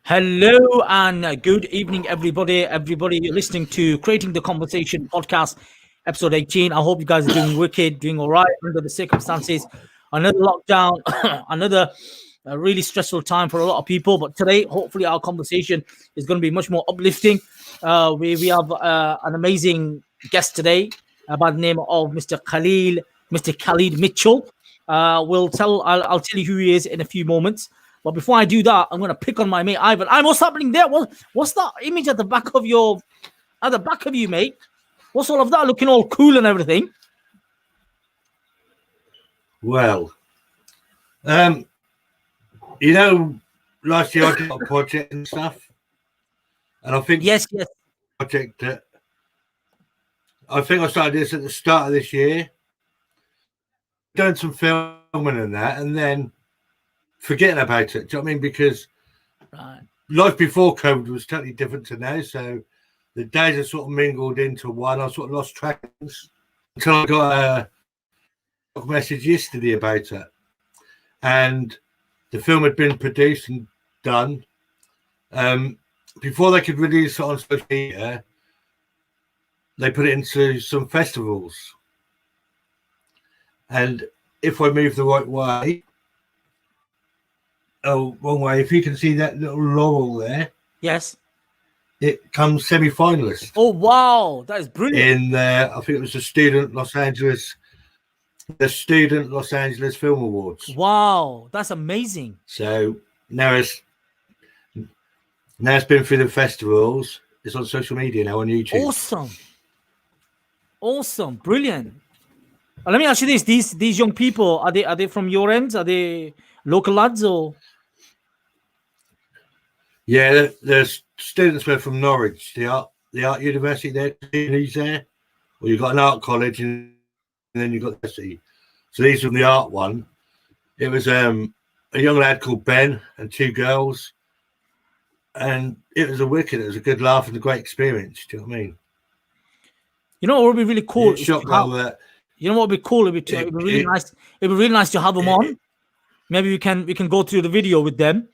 Hello and good evening, everybody. Everybody listening to Creating the Conversation podcast, episode 18. I hope you guys are doing wicked, doing all right under the circumstances. Another lockdown, another really stressful time for a lot of people. But today, hopefully, our conversation is going to be much more uplifting. We have an amazing guest today by the name of Mr. Khalil Mitchell. I'll tell you who he is in a few moments. But before I do that, I'm gonna pick on my mate Ivan. Ivan, what's happening there? What's that image at the back of you, mate? What's all of that looking all cool and everything? Well, last year I did a project and stuff, and I think yes, project that I think I started this at the start of this year, done some filming and that, and then forgetting about it. Do you know what I mean? Because life before COVID was totally different to now. So the days are sort of mingled into one. I sort of lost track until I got a message yesterday about it. And the film had been produced and done. Before they could release it on social media, they put it into some festivals. And if I move the right way, wrong way. If you can see that little laurel there, yes, it comes semi-finalist. Oh wow, that is brilliant! In I think it was the Student Los Angeles Film Awards. Wow, that's amazing. So now it's been through the festivals. It's on social media now on YouTube. Awesome, brilliant. Let me ask you this: these young people, are they from your end? Are they local lads or? Yeah, there's students were from Norwich, the art university there. He's there. Well, you've got an art college, and then you've got the city. So these from the art one. It was a young lad called Ben and two girls, and it was a good laugh and a great experience. Do you know what I mean? You know what would be really cool? You know what would be cool? It'd be really nice. It'd be really nice to have them on. Maybe we can go through the video with them.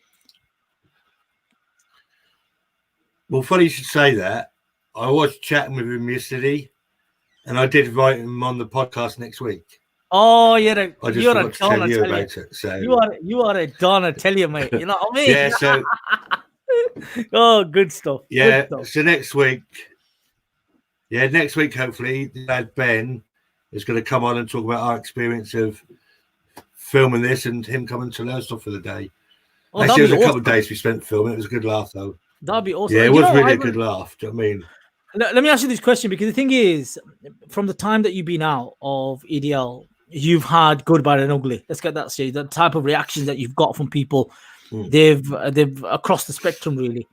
Well, funny you should say that. I was chatting with him yesterday, and I did invite him on the podcast next week. Oh, you're a don. Tell you about it. So you are a don. I tell you, mate. You know what I mean? Yeah. So. Oh, good stuff. Yeah. Good stuff. So next week, hopefully, Dad Ben is going to come on and talk about our experience of filming this and him coming to Lowestoft for the day. Oh, actually, it was a couple of days we spent filming. It was a good laugh, though. That'd be awesome. Yeah, it was really a good laugh. Do you know what I mean? Let me ask you this question, because the thing is, from the time that you've been out of EDL, you've had good, bad, and ugly. Let's get that straight. The type of reactions that you've got from people, they've across the spectrum, really.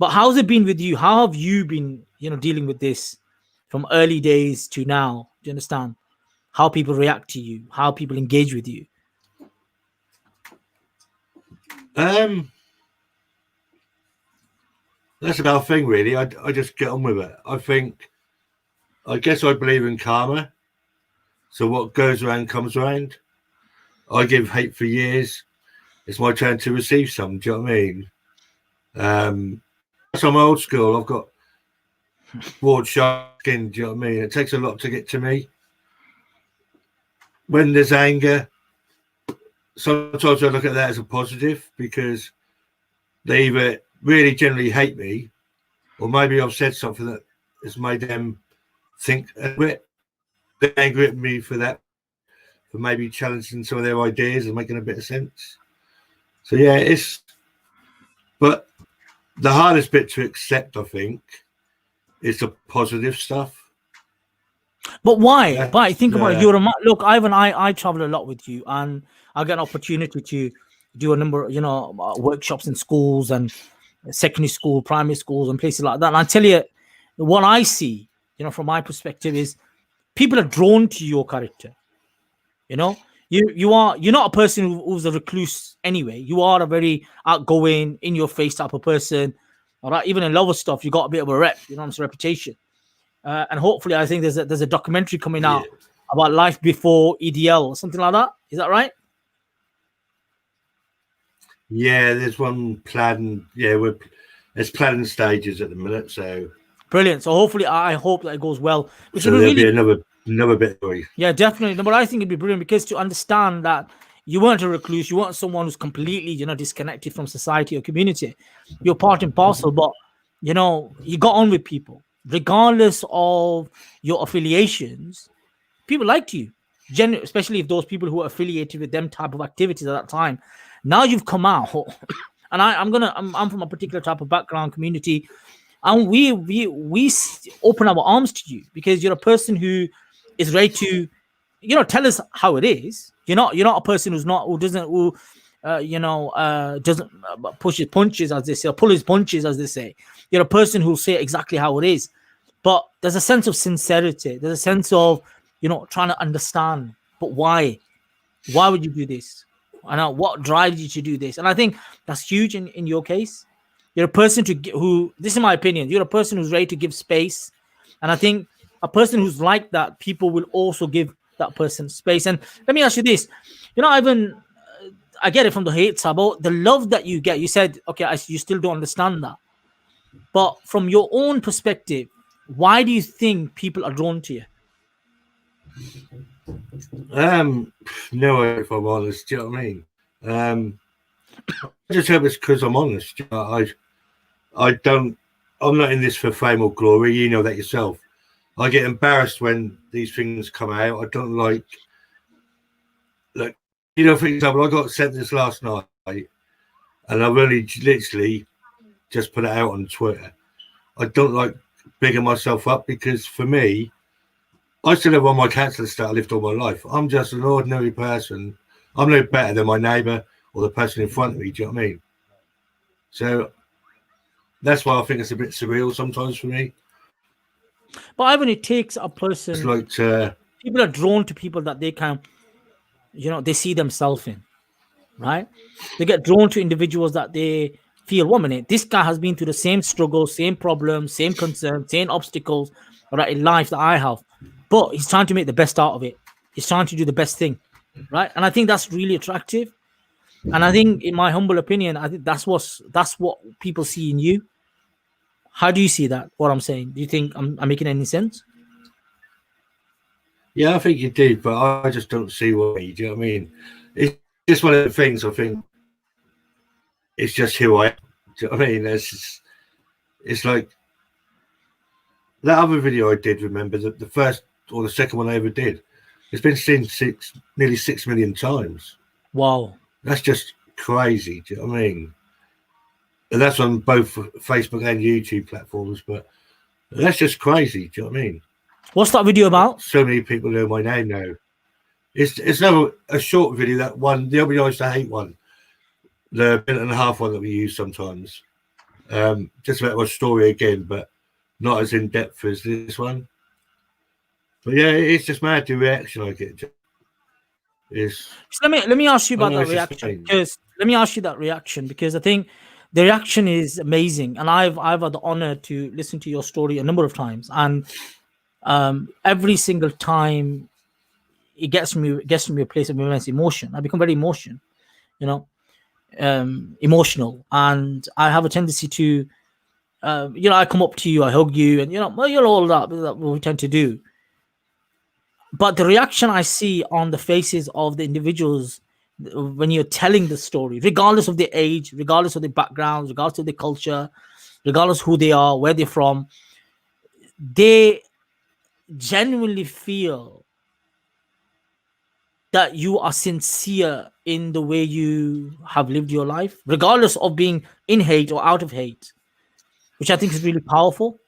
But how's it been with you? How have you been, dealing with this from early days to now? Do you understand how people react to you, how people engage with you? That's about the thing, really. I just get on with it. I guess I believe in karma. So what goes around comes around. I give hate for years. It's my turn to receive some. Do you know what I mean? So I'm old school. I've got broad, sharp skin. Do you know what I mean? It takes a lot to get to me. When there's anger, sometimes I look at that as a positive, because they either really generally hate me, or maybe I've said something that has made them think a bit. They're angry at me for that, for maybe challenging some of their ideas and making a bit of sense. So yeah, but the hardest bit to accept, I think, is the positive stuff. But why? Yeah. Why? Think about it. Look, Ivan, I travel a lot with you, and I get an opportunity to do a number of, workshops in schools and secondary school, primary schools, and places like that. And I tell you, what I see, from my perspective, is people are drawn to your character. You're not a person who's a recluse anyway. You are a very outgoing, in your face type of person. All right, even in lower stuff, you got a bit of a rep, it's a reputation. And hopefully, I think there's a documentary coming out about life before EDL or something like that. Is that right? Yeah, there's one plan. Yeah, there's planning stages at the minute, so Brilliant. So hopefully, I hope that it goes well, which will be there'll be really, another bit of yeah, definitely. No, but I think it'd be brilliant because to understand that you weren't a recluse, you weren't someone who's completely, disconnected from society or community. You're part and parcel, but you got on with people, regardless of your affiliations. People liked you, especially if those people who are affiliated with them type of activities at that time. Now you've come out, and I'm from a particular type of background community, and we open our arms to you because you're a person who is ready to tell us how it is. You're not a person who doesn't push his punches, as they say, or pull his punches, as they say. You're a person who'll say exactly how it is, but there's a sense of sincerity, there's a sense of trying to understand. But why would you do this? And what drives you to do this? And I think that's huge in your case. You're a person who, this is my opinion, you're a person who's ready to give space. And I think a person who's like that, people will also give that person space. And let me ask you this, Ivan, I get it from the hate side, but the love that you get, you said, okay, you still don't understand that. But from your own perspective, why do you think people are drawn to you? No, if I'm honest, do you know what I mean? I just hope it's because I'm honest. I don't. I'm not in this for fame or glory. You know that yourself. I get embarrassed when these things come out. I don't like. Look, for example, I got sent this last night, and I've only literally just put it out on Twitter. I don't like bigging myself up because for me, I still have all my cancer that I lived all my life. I'm just an ordinary person. I'm no better than my neighbour or the person in front of me. Do you know what I mean? So that's why I think it's a bit surreal sometimes for me. But Ivan, it takes a person. It's like people are drawn to people that they can, they see themselves in, right? They get drawn to individuals that they feel, 1 minute, this guy has been through the same struggles, same problems, same concerns, same obstacles, right, in life that I have, but he's trying to make the best out of it. He's trying to do the best thing, right? And I think that's really attractive. And I think, in my humble opinion, I think that's what people see in you. How do you see that? What I'm saying? Do you think I'm making any sense? Yeah, I think you did, but I just don't see why. Do you know what I mean? It's just one of the things. I think it's just who I am. Do you know what I mean? It's like that other video I did. Remember the first or the second one I ever did? It's been seen nearly 6 million times. Wow, that's just crazy. Do you know what I mean? And that's on both Facebook and YouTube platforms. But that's just crazy. Do you know what I mean? What's that video about? So many people know my name now. It's never a short video. That one, the other I used to hate one, the minute and a half one that we use sometimes. Just about my story again, but not as in depth as this one. But yeah, it's just mad the reaction I get. So let me ask you about that reaction, because because I think the reaction is amazing, and I've had the honor to listen to your story a number of times, and every single time it gets me a place of immense emotion. I become very emotional, and I have a tendency to I come up to you, I hug you, and you're all that we tend to do. But the reaction I see on the faces of the individuals when you're telling the story, regardless of their age, regardless of their backgrounds, regardless of their culture, regardless who they are, where they're from, they genuinely feel that you are sincere in the way you have lived your life, regardless of being in hate or out of hate, which I think is really powerful.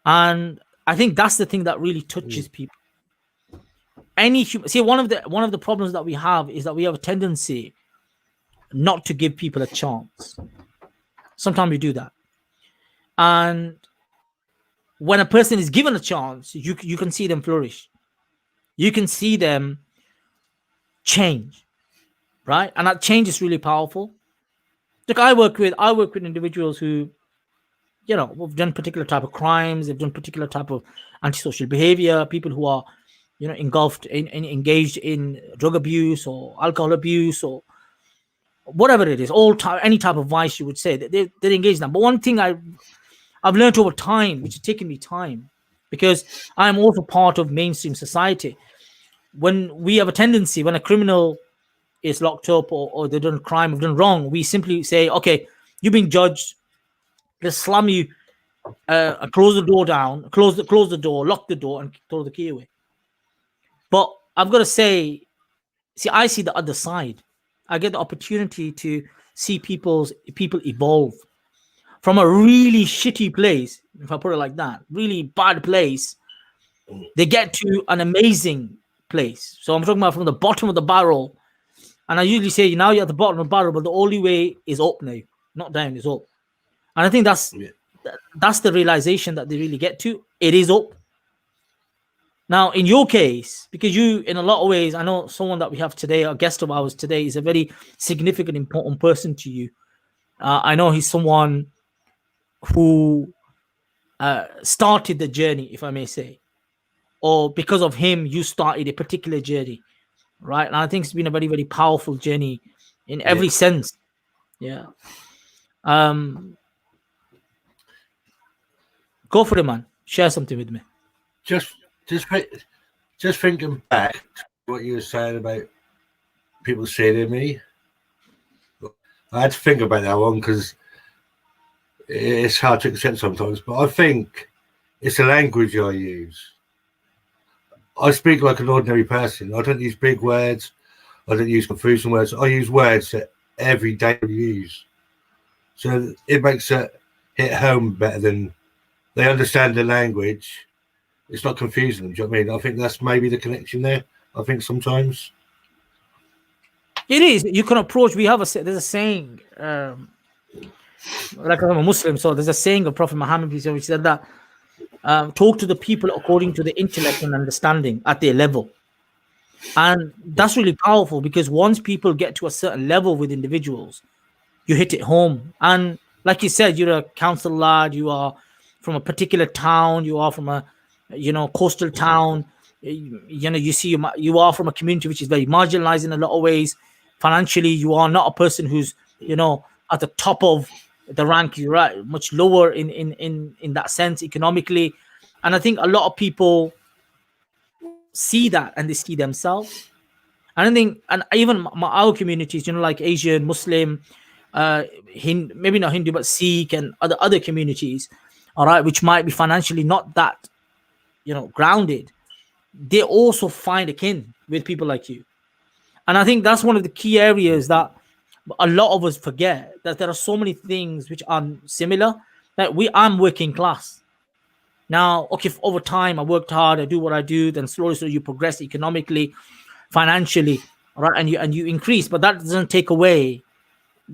And I think that's the thing that really touches people. See, one of the problems that we have is that we have a tendency not to give people a chance. Sometimes we do that, and when a person is given a chance, you can see them flourish. You can see them change, right? And that change is really powerful. Look, I work with individuals who, have done particular type of crimes, they've done particular type of antisocial behavior, people who are, engaged in drug abuse or alcohol abuse or whatever it is, any type of vice you would say, they're engaged in that. But one thing I've learned over time, which has taken me time, because I'm also part of mainstream society. When we have a tendency, when a criminal is locked up or they've done crime or done wrong, we simply say, okay, you've been judged. Let's slam you, close the door down, close the door, lock the door, and throw the key away. But I've got to say, I see the other side. I get the opportunity to see people evolve from a really shitty place, if I put it like that, really bad place. They get to an amazing place. So I'm talking about from the bottom of the barrel. And I usually say, now you're at the bottom of the barrel, but the only way is up now, not down, is up. And I think that's the realization that they really get to. It is up. Now, in your case, because you, in a lot of ways, I know someone that we have today, a guest of ours today, is a very significant, important person to you. I know he's someone who started the journey, if I may say, or because of him, you started a particular journey, right? And I think it's been a very, very powerful journey in every sense. Yeah. Go for it, man. Share something with me. Just thinking back to what you were saying about people seeing me, I had to think about that one because it's hard to accept sometimes. But I think it's the language I use. I speak like an ordinary person. I don't use big words. I don't use confusing words. I use words that every day we use. So it makes it hit home better than they understand the language. It's not confusing them. Do you know what I mean? I think that's maybe the connection there. I think sometimes it is. You can approach. There's a saying. Like I'm a Muslim, so there's a saying of Prophet Muhammad, which said that talk to the people according to the intellect and understanding at their level. And that's really powerful because once people get to a certain level with individuals, you hit it home. And like you said, you're a council lad, you are from a particular town, you are from a coastal town, you are from a community which is very marginalized in a lot of ways. Financially, you are not a person who's at the top of the rank. You're right, much lower in that sense economically. And I think a lot of people see that and they see themselves. And I think, and even our communities, like Asian, Muslim, maybe not Hindu, but Sikh and other communities, all right, which might be financially not that grounded, they also find a kin with people like you. And I think that's one of the key areas that a lot of us forget, that there are so many things which are similar. That I'm working class. Now, okay, over time, I worked hard, I do what I do, then slowly you progress economically, financially, all right, and you increase, but that doesn't take away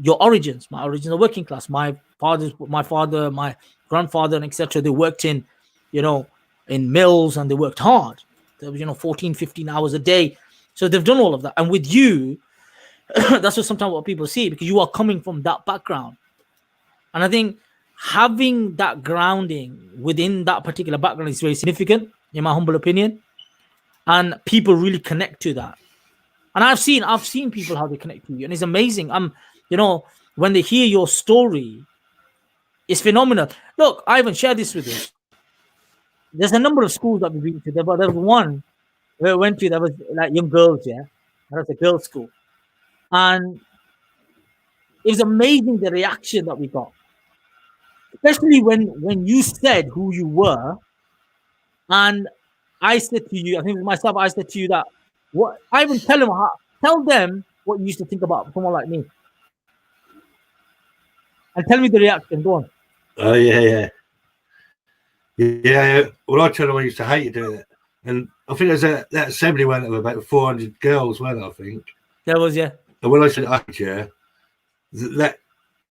your origins. My origins are working class. My father, my grandfather, and etc. They worked in mills and they worked hard. There was 14, 15 hours a day. So they've done all of that. And with you, that's sometimes what people see, because you are coming from that background. And I think having that grounding within that particular background is very significant, in my humble opinion. And people really connect to that. And I've seen people how they connect to you, and it's amazing. When they hear your story, it's phenomenal. Look, I haven't shared this with you. There's a number of schools that we've been to, but there was one where I went to that was like young girls, yeah. That was a girls' school. And it was amazing the reaction that we got. Especially when you said who you were. And I said to you, I think it was myself, I said to you that what I even tell them what you used to think about someone like me. And tell me the reaction. Go on. Oh yeah. Well, I tell them I used to hate you doing it, and I think there's that assembly went of about 400 girls, weren't I think? There was, yeah. And when I said I hate you,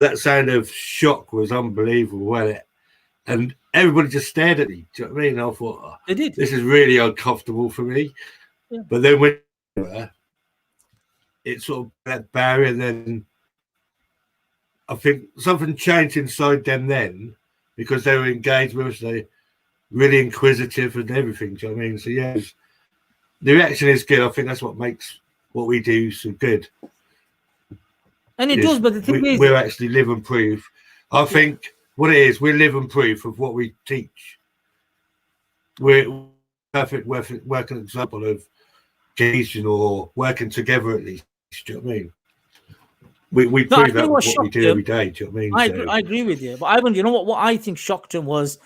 that sound of shock was unbelievable, wasn't it? And everybody just stared at me. Do you know what I mean? I thought, they did. This is really uncomfortable for me. Yeah. But then when it sort of that barrier, then I think something changed inside them then, because they were engaged with us, they really inquisitive and everything. Do you know what I mean? So yeah, the reaction is good. I think that's what makes what we do so good. And it does, but the thing is, we're actually living proof. I think what it is, we're living proof of what we teach. We're perfect working example of cohesion or working together at least. Do you know what I mean? We no, I prove think that with what what we shocked do him. every day. Do you know what I mean? I agree with you, but Ivan, you know what? What I think shocked him was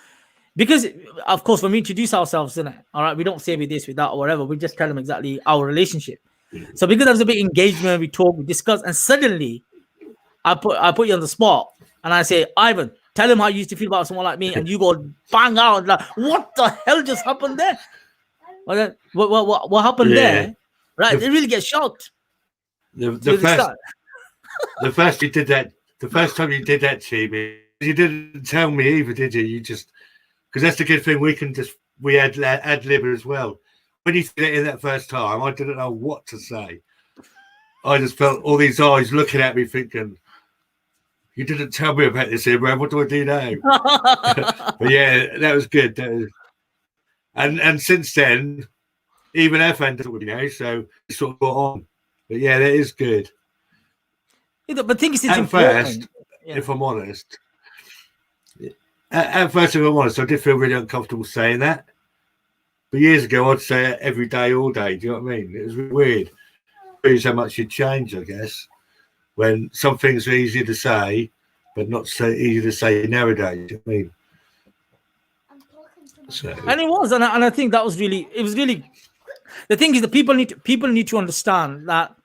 because, of course, when we introduce ourselves, isn't it? All right, we don't say with this, with that, or whatever. We just tell them exactly our relationship. So because there was a big engagement, we talk, we discuss, and suddenly I put you on the spot, and I say, Ivan, tell him how you used to feel about someone like me, and you go bang out like, what the hell just happened there? What happened Yeah. there? Right, they really get shocked. The first you did that, the first time you did that to me, you didn't tell me either, did you? You just, because that's the good thing, we had ad lib as well. When you did it in that first time, I didn't know what to say. I just felt all these eyes looking at me, thinking, "You didn't tell me about this, Imran. What do I do now?" But yeah, that was good. That was, and since then, even F does it with me now, so it's sort of got on. But yeah, that is good. But things is At important. first, if I'm honest, at first, if I'm honest, I did feel really uncomfortable saying that. But years ago, I'd say it every day, all day. Do you know what I mean? It was weird. It shows how much you'd change, I guess, when some things are easier to say, but not so easy to say nowadays. Do you know what I mean? So, And it was, and I think that was really, it was really. The thing is, that people need to understand that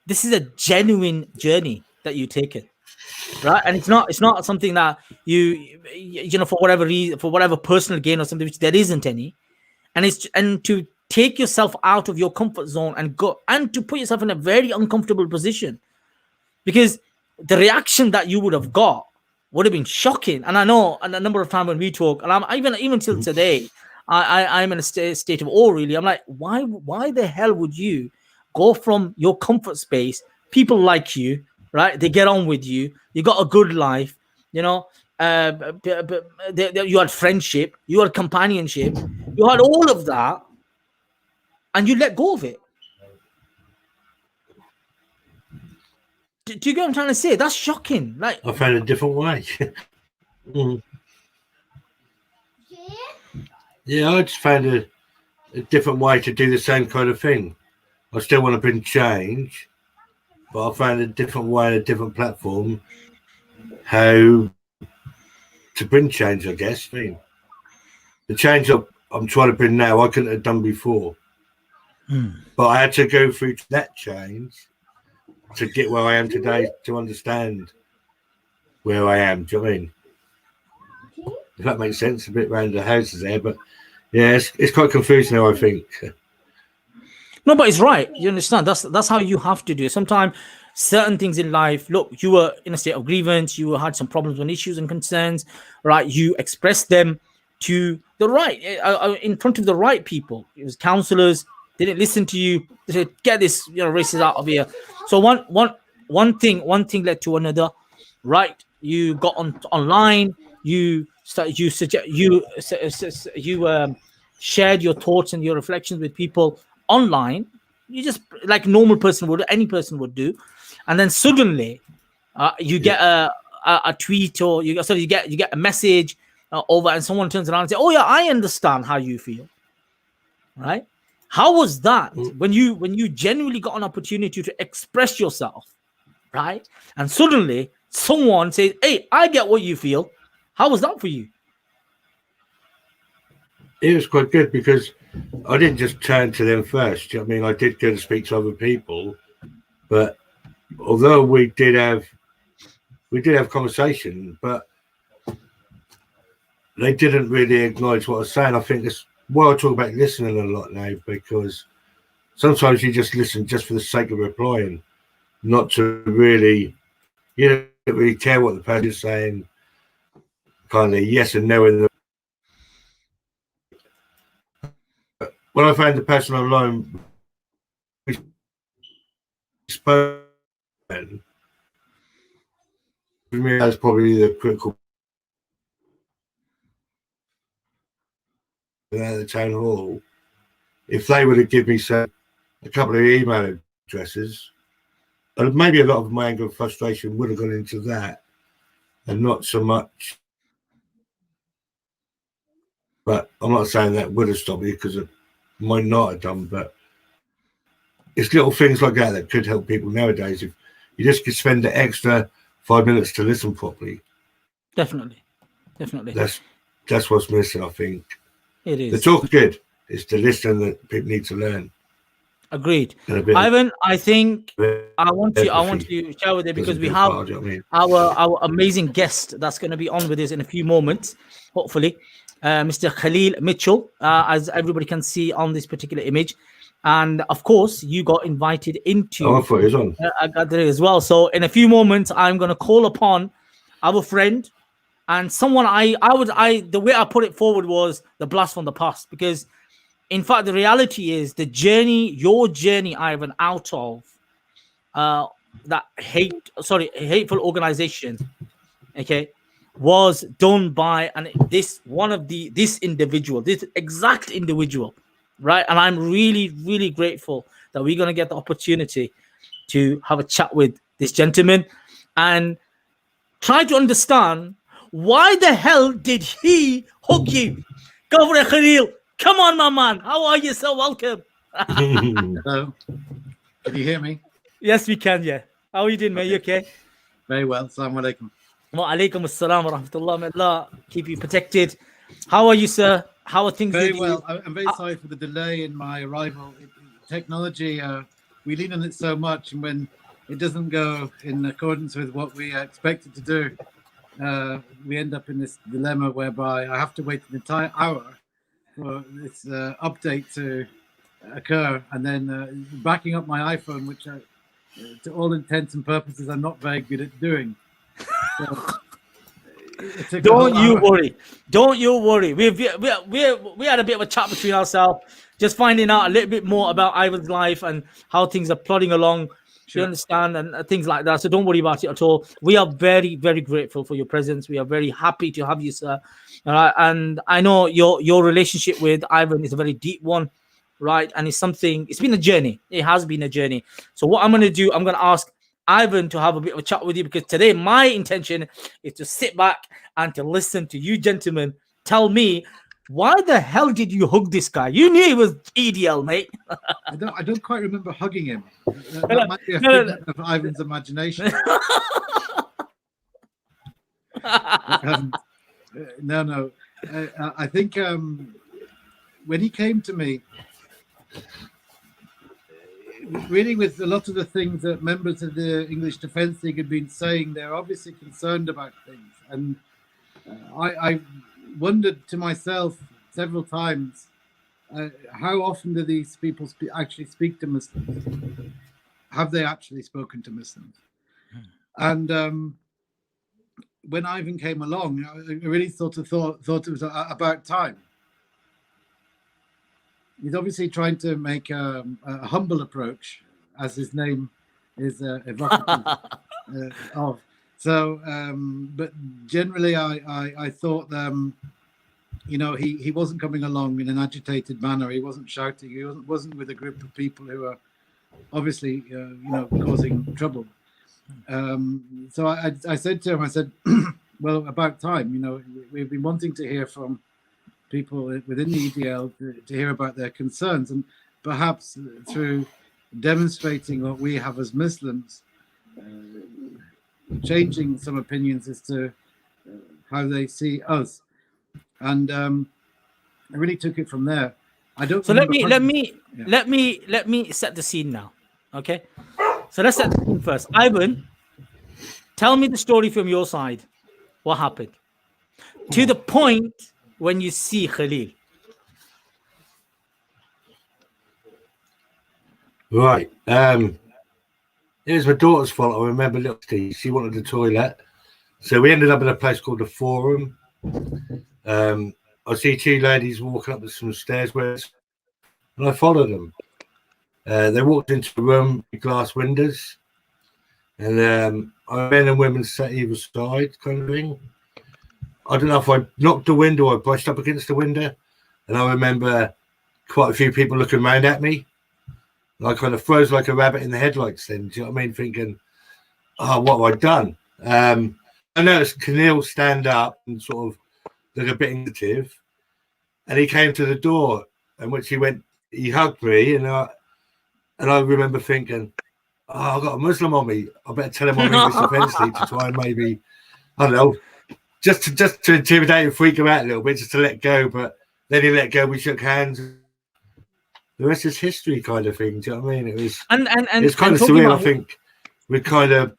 this is a genuine journey that you take it, right? And it's not something that you know, for whatever reason, for whatever personal gain or something, which there isn't any. And to take yourself out of your comfort zone and go and to put yourself in a very uncomfortable position, because the reaction that you would have got would have been shocking. And I know, and a number of times when we talk, and I'm even till today, I'm in a state of awe. Really, I'm like, why the hell would you go from your comfort space? People like you, right? They get on with you. You got a good life, you know. You had friendship, you had companionship, you had all of that, and you let go of it. Do you get what I'm trying to say? That's shocking. Like, I found a different way. Mm. Yeah, I just found a different way to do the same kind of thing. I still want to bring change, but I found a different way, a different platform, how to bring change, I guess. I mean, the change I'm trying to bring now, I couldn't have done before. But I had to go through that change to get where I am today, to understand where I am. Do you know what I mean? If that makes sense, a bit around the houses there, but yeah, it's quite confusing now, I think. no, but it's right. You understand? That's how you have to do it. Sometimes certain things in life. Look, you were in a state of grievance. You had some problems and issues and concerns, right? You expressed them to the right, in front of the right people. It was counselors. They didn't listen to you. They said, "Get this, races out of here." So one thing led to another, right? You got online. You started. You shared your thoughts and your reflections with people online. You just like normal person would, any person would do, and then suddenly you get a tweet, or you get a message over, and someone turns around and say, "Oh yeah, I understand how you feel." Right? How was that when you genuinely got an opportunity to express yourself, right? And suddenly someone says, "Hey, I get what you feel." How was that for you? It was quite good because I didn't just turn to them first. Do you know what I mean? I did go to speak to other people, but although we did have conversation, but they didn't really acknowledge what I was saying. I think it's why I talk about listening a lot now, because sometimes you just listen just for the sake of replying, not to really, don't really care what the person is saying, kind of yes and no. When I found the person online, we spoke, for me, that's probably the critical at the town hall. If they would have given me a couple of email addresses, maybe a lot of my anger and frustration would have gone into that, and not so much. But I'm not saying that would have stopped me, because it might not have done. But it's little things like that could help people nowadays. If you just could spend the extra 5 minutes to listen properly. Definitely. That's what's missing, I think. It is. The talk's good. It's the listening that people need to learn. Agreed. Ivan, I think I want to share with you, because we have our amazing guest that's going to be on with us in a few moments, hopefully, Mr. Khalil Mitchell, as everybody can see on this particular image. And of course, you got invited into. I thought he was on. I got there as well. So in a few moments, I'm going to call upon our friend and someone the way I put it forward was the blast from the past, because in fact, the reality is your journey, Ivan, out of that hateful organization, okay, was done by this exact individual, right? And I'm really, really grateful that we're gonna get the opportunity to have a chat with this gentleman and try to understand why the hell did he hook you? Go for it, Khalil. Come on, my man. How are you? So welcome. Hello. Can you hear me? Yes, we can. Yeah. How are you doing, mate? You okay? Very well. Assalamu alaikum. Wa alaikum assalam wa rahmatullah. May Allah keep you protected. How are you, sir? How are things? Very well. I'm very sorry for the delay in my arrival. Technology, we lean on it so much, and when it doesn't go in accordance with what we expected to do, we end up in this dilemma whereby I have to wait an entire hour for this update to occur, and then backing up my iPhone, which to all intents and purposes I'm not very good at doing. So, don't you worry. We had a bit of a chat between ourselves, just finding out a little bit more about Ivan's life and how things are plodding along. Sure. You understand, and things like that. So don't worry about it at all. We are very, very grateful for your presence. We are very happy to have you, sir. And I know your relationship with Ivan is a very deep one, right? And it's been a journey. It has been a journey. So what I'm going to do, I'm going to ask Ivan to have a bit of a chat with you, because today my intention is to sit back and to listen to you gentlemen tell me, why the hell did you hug this guy? You knew he was EDL, mate. I don't quite remember hugging him. That might be a figment of Ivan's imagination. No. I think when he came to me, really with a lot of the things that members of the English Defence League had been saying, they're obviously concerned about things. And I wondered to myself several times, how often do these people actually speak to Muslims? Have they actually spoken to Muslims? And when Ivan came along, I really thought it was about time. He's obviously trying to make a humble approach, as his name is evocative of. So, but generally, I thought, he wasn't coming along in an agitated manner. He wasn't shouting. He wasn't with a group of people who are obviously, causing trouble. So I said to him, well, about time. We've been wanting to hear from people within the EDL to hear about their concerns, and perhaps through demonstrating what we have as Muslims, changing some opinions as to how they see us. And I really took it from there. I don't. So let me set the scene now. Okay. So let's set the scene first. Ivan, tell me the story from your side. What happened to the point when you see Khalil? Right. It was my daughter's fault. I remember little Steve. She wanted the toilet. So we ended up in a place called the Forum. I see two ladies walking up some stairs, and I followed them. They walked into a room with glass windows, and men and women sat either side, kind of thing. I don't know if I knocked the window or I brushed up against the window, and I remember quite a few people looking around at me. And I kind of froze like a rabbit in the headlights then. Do you know what I mean? Thinking, oh, what have I done? I noticed Khalil stand up and sort of look a bit negative. And he came to the door, and which he hugged me, and I remember thinking, oh, I've got a Muslim on me. I better tell him I'm English Defence League to try and maybe, I don't know, just to intimidate and freak him out a little bit, just to let go. But then he let go. We shook hands. The rest is history, kind of thing. Do you know what I mean? It was it's kind of surreal. I think we're kind of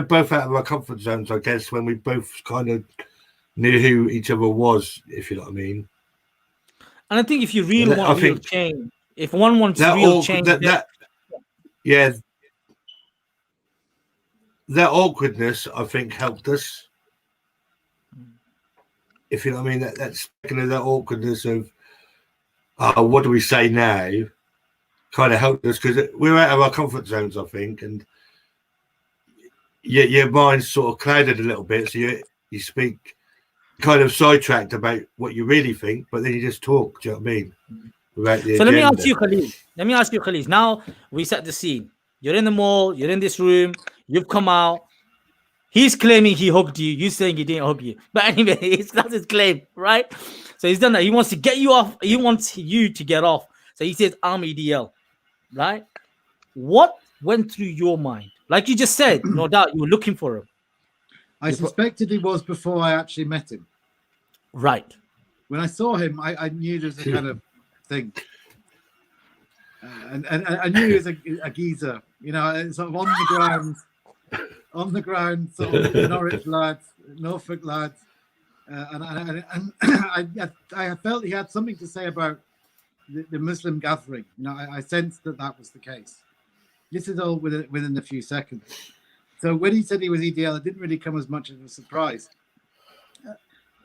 both out of our comfort zones, I guess, when we both kind of knew who each other was, if you know what I mean. And I think if you really want real change, if one wants real change, that awkwardness, I think, helped us. If you know what I mean, that's kind of that awkwardness of what do we say now, kind of helped us because we're out of our comfort zones, I think, and your mind's sort of clouded a little bit, so you speak kind of sidetracked about what you really think, but then you just talk. Do you know what I mean? So let me ask you, Khalil. Now we set the scene. You're in the mall. You're in this room. You've come out. He's claiming he hugged you. You saying he didn't hug you. But anyway, that's his claim, right? So he's done that. He wants to get you off. He wants you to get off. So he says, I'm EDL, right? What went through your mind? Like you just said, no doubt you were looking for him. I suspected he was before I actually met him. Right. When I saw him, I knew there was a kind of thing. And I knew he was a geezer, you know, sort of on the ground, sort of Norwich lads, Norfolk lads. And I felt he had something to say about the Muslim gathering. You know, I sensed that was the case. This is all within a few seconds. So when he said he was EDL, it didn't really come as much of a surprise.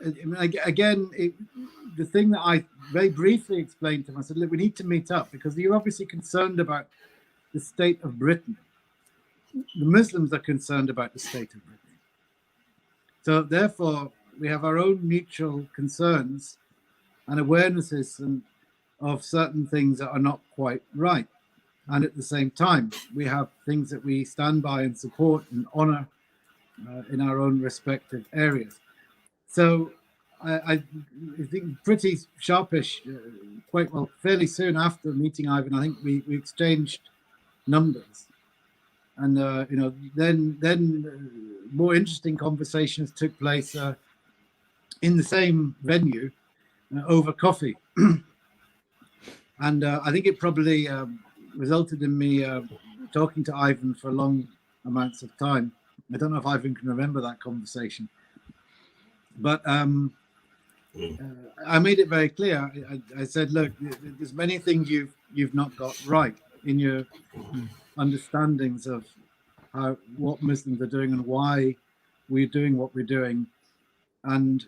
Again, the thing that I very briefly explained to him, I said, look, we need to meet up because you're obviously concerned about the state of Britain. The Muslims are concerned about the state of Britain. So therefore, we have our own mutual concerns and awarenesses of certain things that are not quite right. And at the same time, we have things that we stand by and support and honor in our own respective areas. So I think pretty sharpish, quite well, fairly soon after meeting Ivan, I think we exchanged numbers. And, you know, then more interesting conversations took place in the same venue over coffee. And I think it probably resulted in me talking to Ivan for long amounts of time. I don't know if Ivan can remember that conversation. But I made it very clear. I said, look, there's many things you've not got right in your understandings of what Muslims are doing and why we're doing what we're doing, and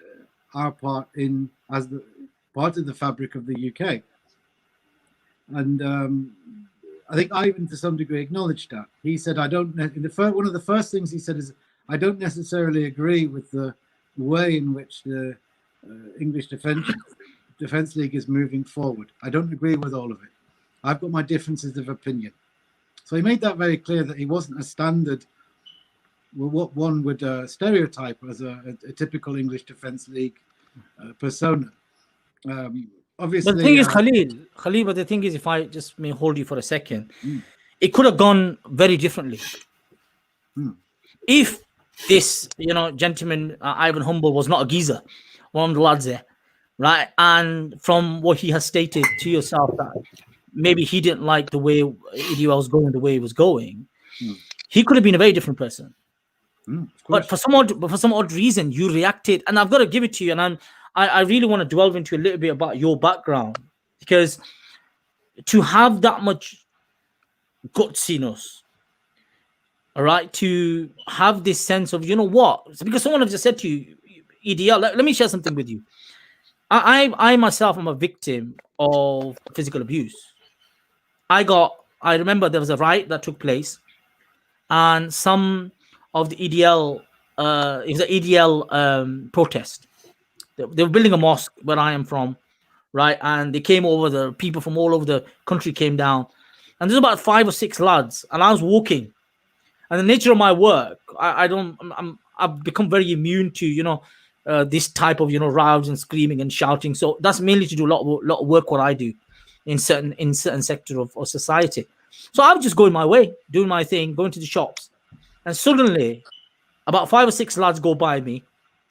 our part as the part of the fabric of the UK. And I think Ivan, to some degree, acknowledged that. He said, one of the first things he said is, I don't necessarily agree with the way in which the English Defence League is moving forward. I don't agree with all of it. I've got my differences of opinion. So he made that very clear that he wasn't a standard, what one would stereotype as a typical English Defence League persona. Obviously, but the thing is, Khalil, but the thing is, if I just may hold you for a second, it could have gone very differently. If this, gentleman, Ivan Humble, was not a geezer, one of the lads there, right? And from what he has stated to yourself, that maybe he didn't like the way EDL was going, the way it was going, he could have been a very different person. But for some odd reason, you reacted, and I've got to give it to you. And I really want to delve into a little bit about your background, because to have that much gutsiness, all right, to have this sense of, because someone has just said to you, EDL, let me share something with you. I myself am a victim of physical abuse. I remember there was a riot that took place, and some of the EDL, it was an EDL protest. They were building a mosque where I am from, right? And they came over. The people from all over the country came down, and there's about 5 or 6 lads, and I was walking. And the nature of my work, I've become very immune to this type of rows and screaming and shouting. So that's mainly to do a lot of work what I do in certain sector of society. So I'm just going my way, doing my thing, going to the shops, and suddenly about 5 or 6 lads go by me,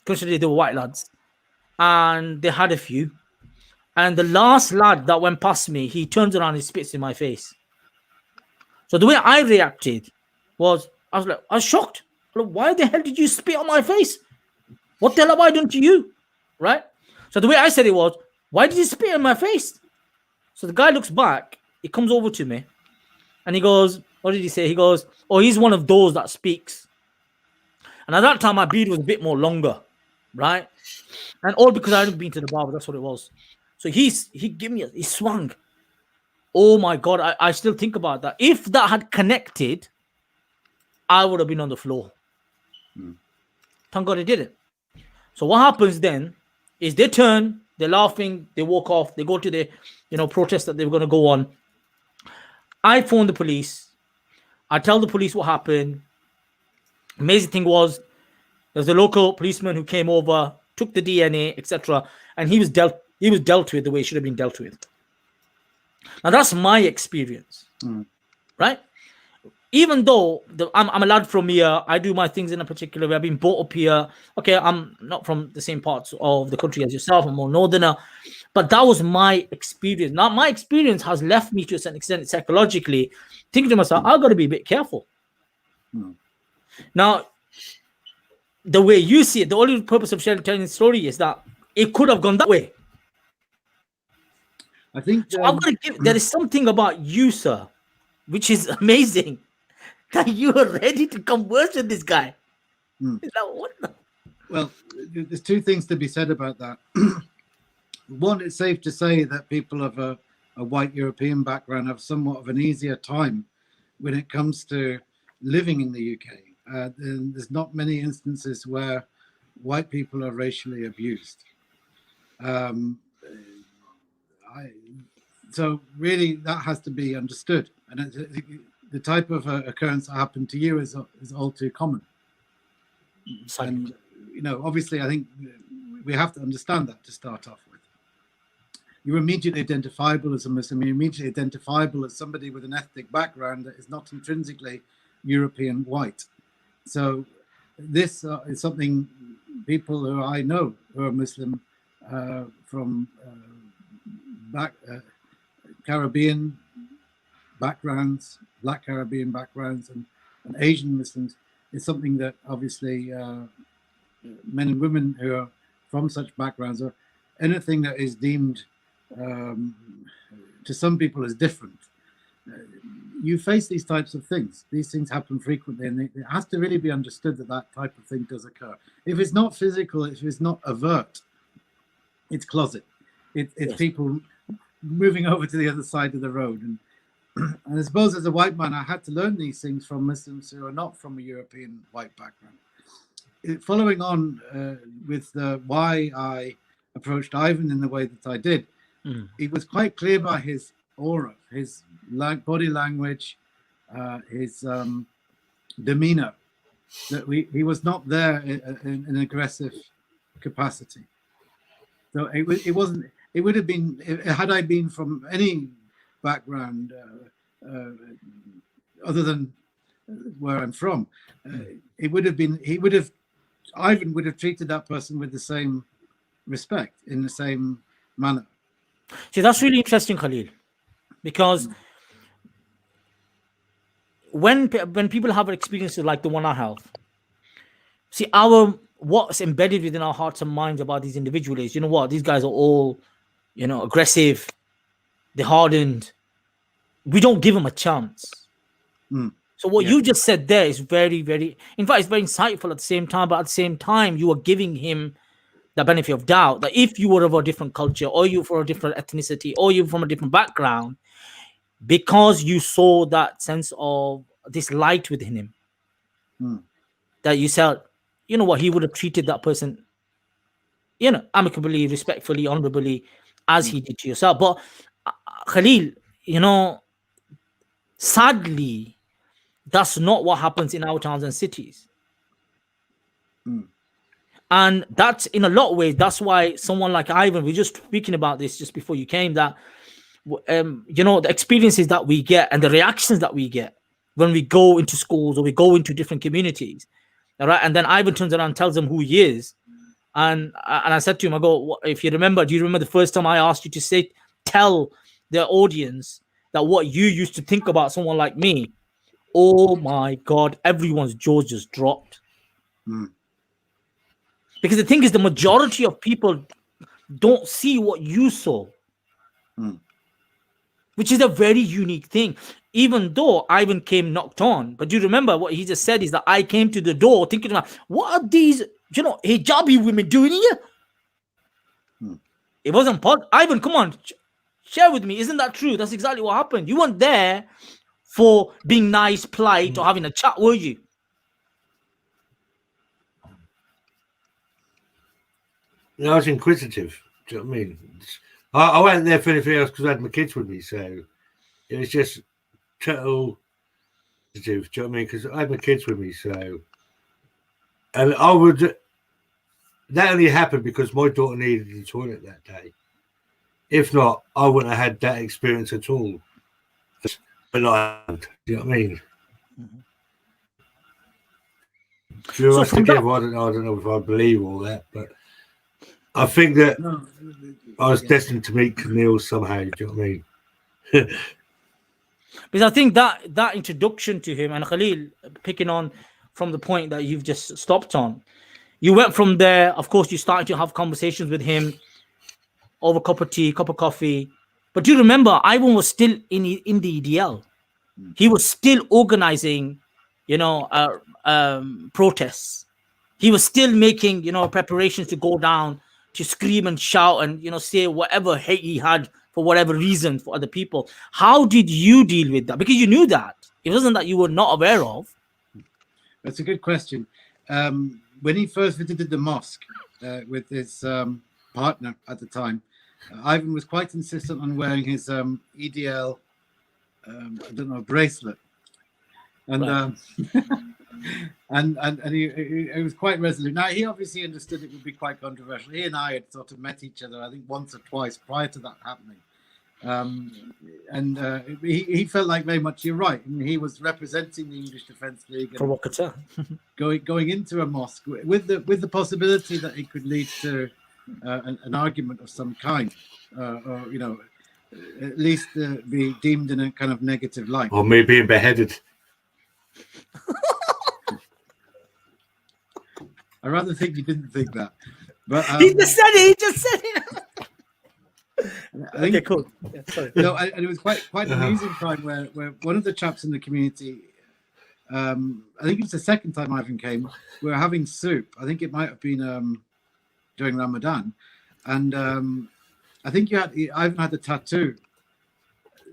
considering they were white lads, and they had a few. And the last lad that went past me, he turns around and spits in my face. So the way I reacted was, I was shocked. Like, why the hell did you spit on my face? What the hell have I done to you? Right? So the way I said it was, why did you spit in my face? So the guy looks back, he comes over to me, and he goes, what did he say? He goes, oh, he's one of those that speaks. And at that time, my beard was a bit more longer, right? And all because I hadn't been to the barber, that's what it was. So he swung. Oh my God, I still think about that. If that had connected, I would have been on the floor. Thank God it didn't. So what happens then is they turn, they're laughing, they walk off, they go to the protest that they were going to go on. I phone the police. I tell the police what happened. Amazing thing was, there's a local policeman who came over, took the DNA, etc., and he was dealt with the way it should have been dealt with. Now that's my experience, right? Even though I'm a lad from here, I do my things in a particular way. I've been brought up here. Okay, I'm not from the same parts of the country as yourself. I'm more northerner, but that was my experience. Now my experience has left me to a certain extent psychologically, thinking to myself, I've got to be a bit careful. Now, the way you see it, the only purpose of telling the story is that it could have gone that way. I think so there is something about you, sir, which is amazing, that you are ready to converse with this guy. Well, there's two things to be said about that. One, it's safe to say that people of a white European background have somewhat of an easier time when it comes to living in the UK. And there's not many instances where white people are racially abused. So really, that has to be understood. And the type of occurrence that happened to you is all too common. And obviously, I think we have to understand that to start off with. You're immediately identifiable as a Muslim. You're immediately identifiable as somebody with an ethnic background that is not intrinsically European white. So this is something people who I know who are Muslim from Caribbean backgrounds, Black Caribbean backgrounds, and Asian Muslims is something that obviously men and women who are from such backgrounds, or anything that is deemed to some people as different. You face these types of things. These things happen frequently, and it has to really be understood that that type of thing does occur. If it's not physical, if it's not overt, it's closet. It's people moving over to the other side of the road. And I suppose as a white man, I had to learn these things from Muslims who are not from a European white background. Following on with why I approached Ivan in the way that I did, it was quite clear by his aura, his body language, his demeanor, that he was not there in an aggressive capacity. So it wasn't. It would have been, had I been from any background other than where I'm from, it would have been. Ivan would have treated that person with the same respect, in the same manner. See, that's really interesting, Khalil, because when people have experiences like the one I have, see, what's embedded within our hearts and minds about these individuals is, these guys are all, aggressive, they're hardened. We don't give them a chance. So what you just said there is very, very, in fact, it's very insightful at the same time, but at the same time, you are giving him the benefit of doubt that if you were of a different culture, or you for a different ethnicity, or you from a different background, because you saw that sense of this light within him, that you said, he would have treated that person, amicably, respectfully, honorably, as he did to yourself. But Khalil, sadly, that's not what happens in our towns and cities. And that's, in a lot of ways, that's why someone like Ivan, we're just speaking about this just before you came, that the experiences that we get and the reactions that we get when we go into schools or we go into different communities, all right? And then Ivan turns around and tells them who he is. And I said to him, I go, if you remember, do you remember the first time I asked you to tell the audience that what you used to think about someone like me? Oh my God, everyone's jaws just dropped. Because the thing is, the majority of people don't see what you saw, which is a very unique thing. Even though Ivan came knocked on, but do you remember what he just said is that I came to the door thinking about, what are these, hijabi women doing here? It wasn't Ivan, come on, share with me. Isn't that true? That's exactly what happened. You weren't there for being nice, polite, or having a chat, were you? I was inquisitive. Do you know what I mean? I went there for anything else because I had my kids with me, so it was just total inquisitive. Do you know what I mean? Because I had my kids with me, so and that only happened because my daughter needed the toilet that day. If not, I wouldn't have had that experience at all. But do you know what I mean? Drew us together. I don't know if I believe all that, but I think that I was destined to meet Khalil somehow. Do you know what I mean? Because I think that introduction to him, and Khalil, picking on from the point that you've just stopped on, you went from there. Of course, you started to have conversations with him over a cup of tea, cup of coffee. But do you remember, Ivan was still in the EDL. He was still organizing, protests. He was still making, preparations to go down, to scream and shout and, say whatever hate he had for whatever reason for other people. How did you deal with that? Because you knew that. It wasn't that you were not aware of. That's a good question. When he first visited the mosque with his partner at the time, Ivan was quite insistent on wearing his EDL, bracelet. And right. and he was quite resolute. Now, he obviously understood it would be quite controversial. He and I had sort of met each other, I think, once or twice prior to that happening. He felt like very much, you're right. I mean, he was representing the English Defence League, Provocateur. going into a mosque with the possibility that it could lead to an argument of some kind, or at least be deemed in a kind of negative light, or me being beheaded. I rather think you didn't think that, but he just said it. Okay, cool. Yeah, sorry. No, and it was quite an amusing time where one of the chaps in the community, I think it was the second time Ivan came, we were having soup. I think it might have been during Ramadan, and I think Ivan had a tattoo,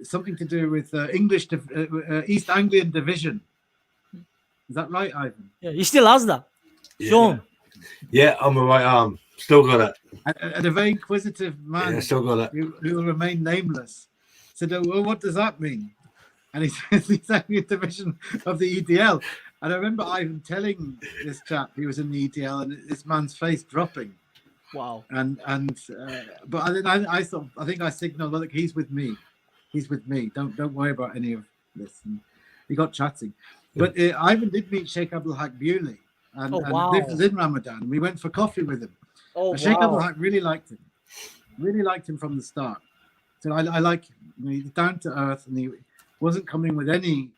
something to do with East Anglian division. Is that right, Ivan? Yeah, he still has that. Sean. Yeah, on my right arm. Still got it. And a very inquisitive man, still got it. Who will remain nameless, said, "Oh, what does that mean?" And he said, "It's actually a division of the EDL." And I remember Ivan telling this chap he was in the EDL, and this man's face dropping. Wow. But then I think I signaled, "Look, he's with me. He's with me. Don't worry about any of this." And he got chatting. But Ivan did meet Sheikh Habili, and this was in Ramadan. We went for coffee with him. Sheikh Abdul really liked him from the start. So I like him. He's down to earth, and he wasn't coming with any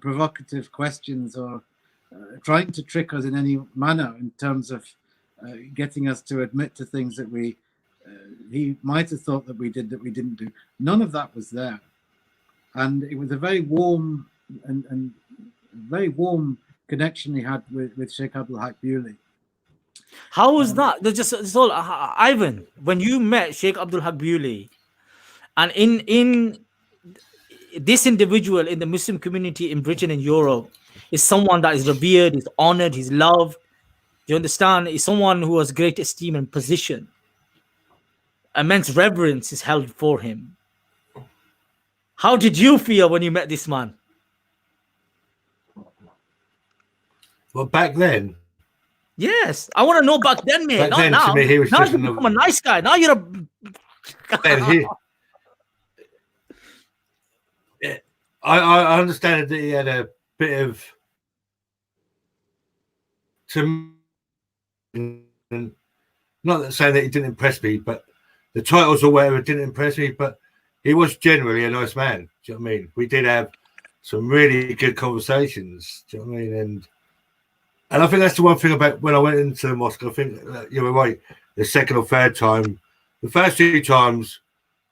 provocative questions or trying to trick us in any manner in terms of getting us to admit to things that he might have thought that we did that we didn't do. None of that was there, and it was a very warm and very warm connection he had with Sheikh Abdul Habili. How was that? It's all Ivan. When you met Sheikh Abdul Habili, and in this individual in the Muslim community in Britain and Europe is someone that is revered, is honored, is loved. Do you understand? Is someone who has great esteem and position. immense reverence is held for him. How did you feel when you met this man? Well, back then, Yes, I want to know back then, mate. back Not then to now. me, he was Now just you become a another. nice guy. Now you're a. Then I understand that he had a bit of, not that saying that he didn't impress me, but the titles or whatever didn't impress me, but he was generally a nice man. Do you know what I mean? We did have some really good conversations. Do you know what I mean? And I think that's the one thing about when I went into the mosque. I think you were right. The second or third time, the first few times,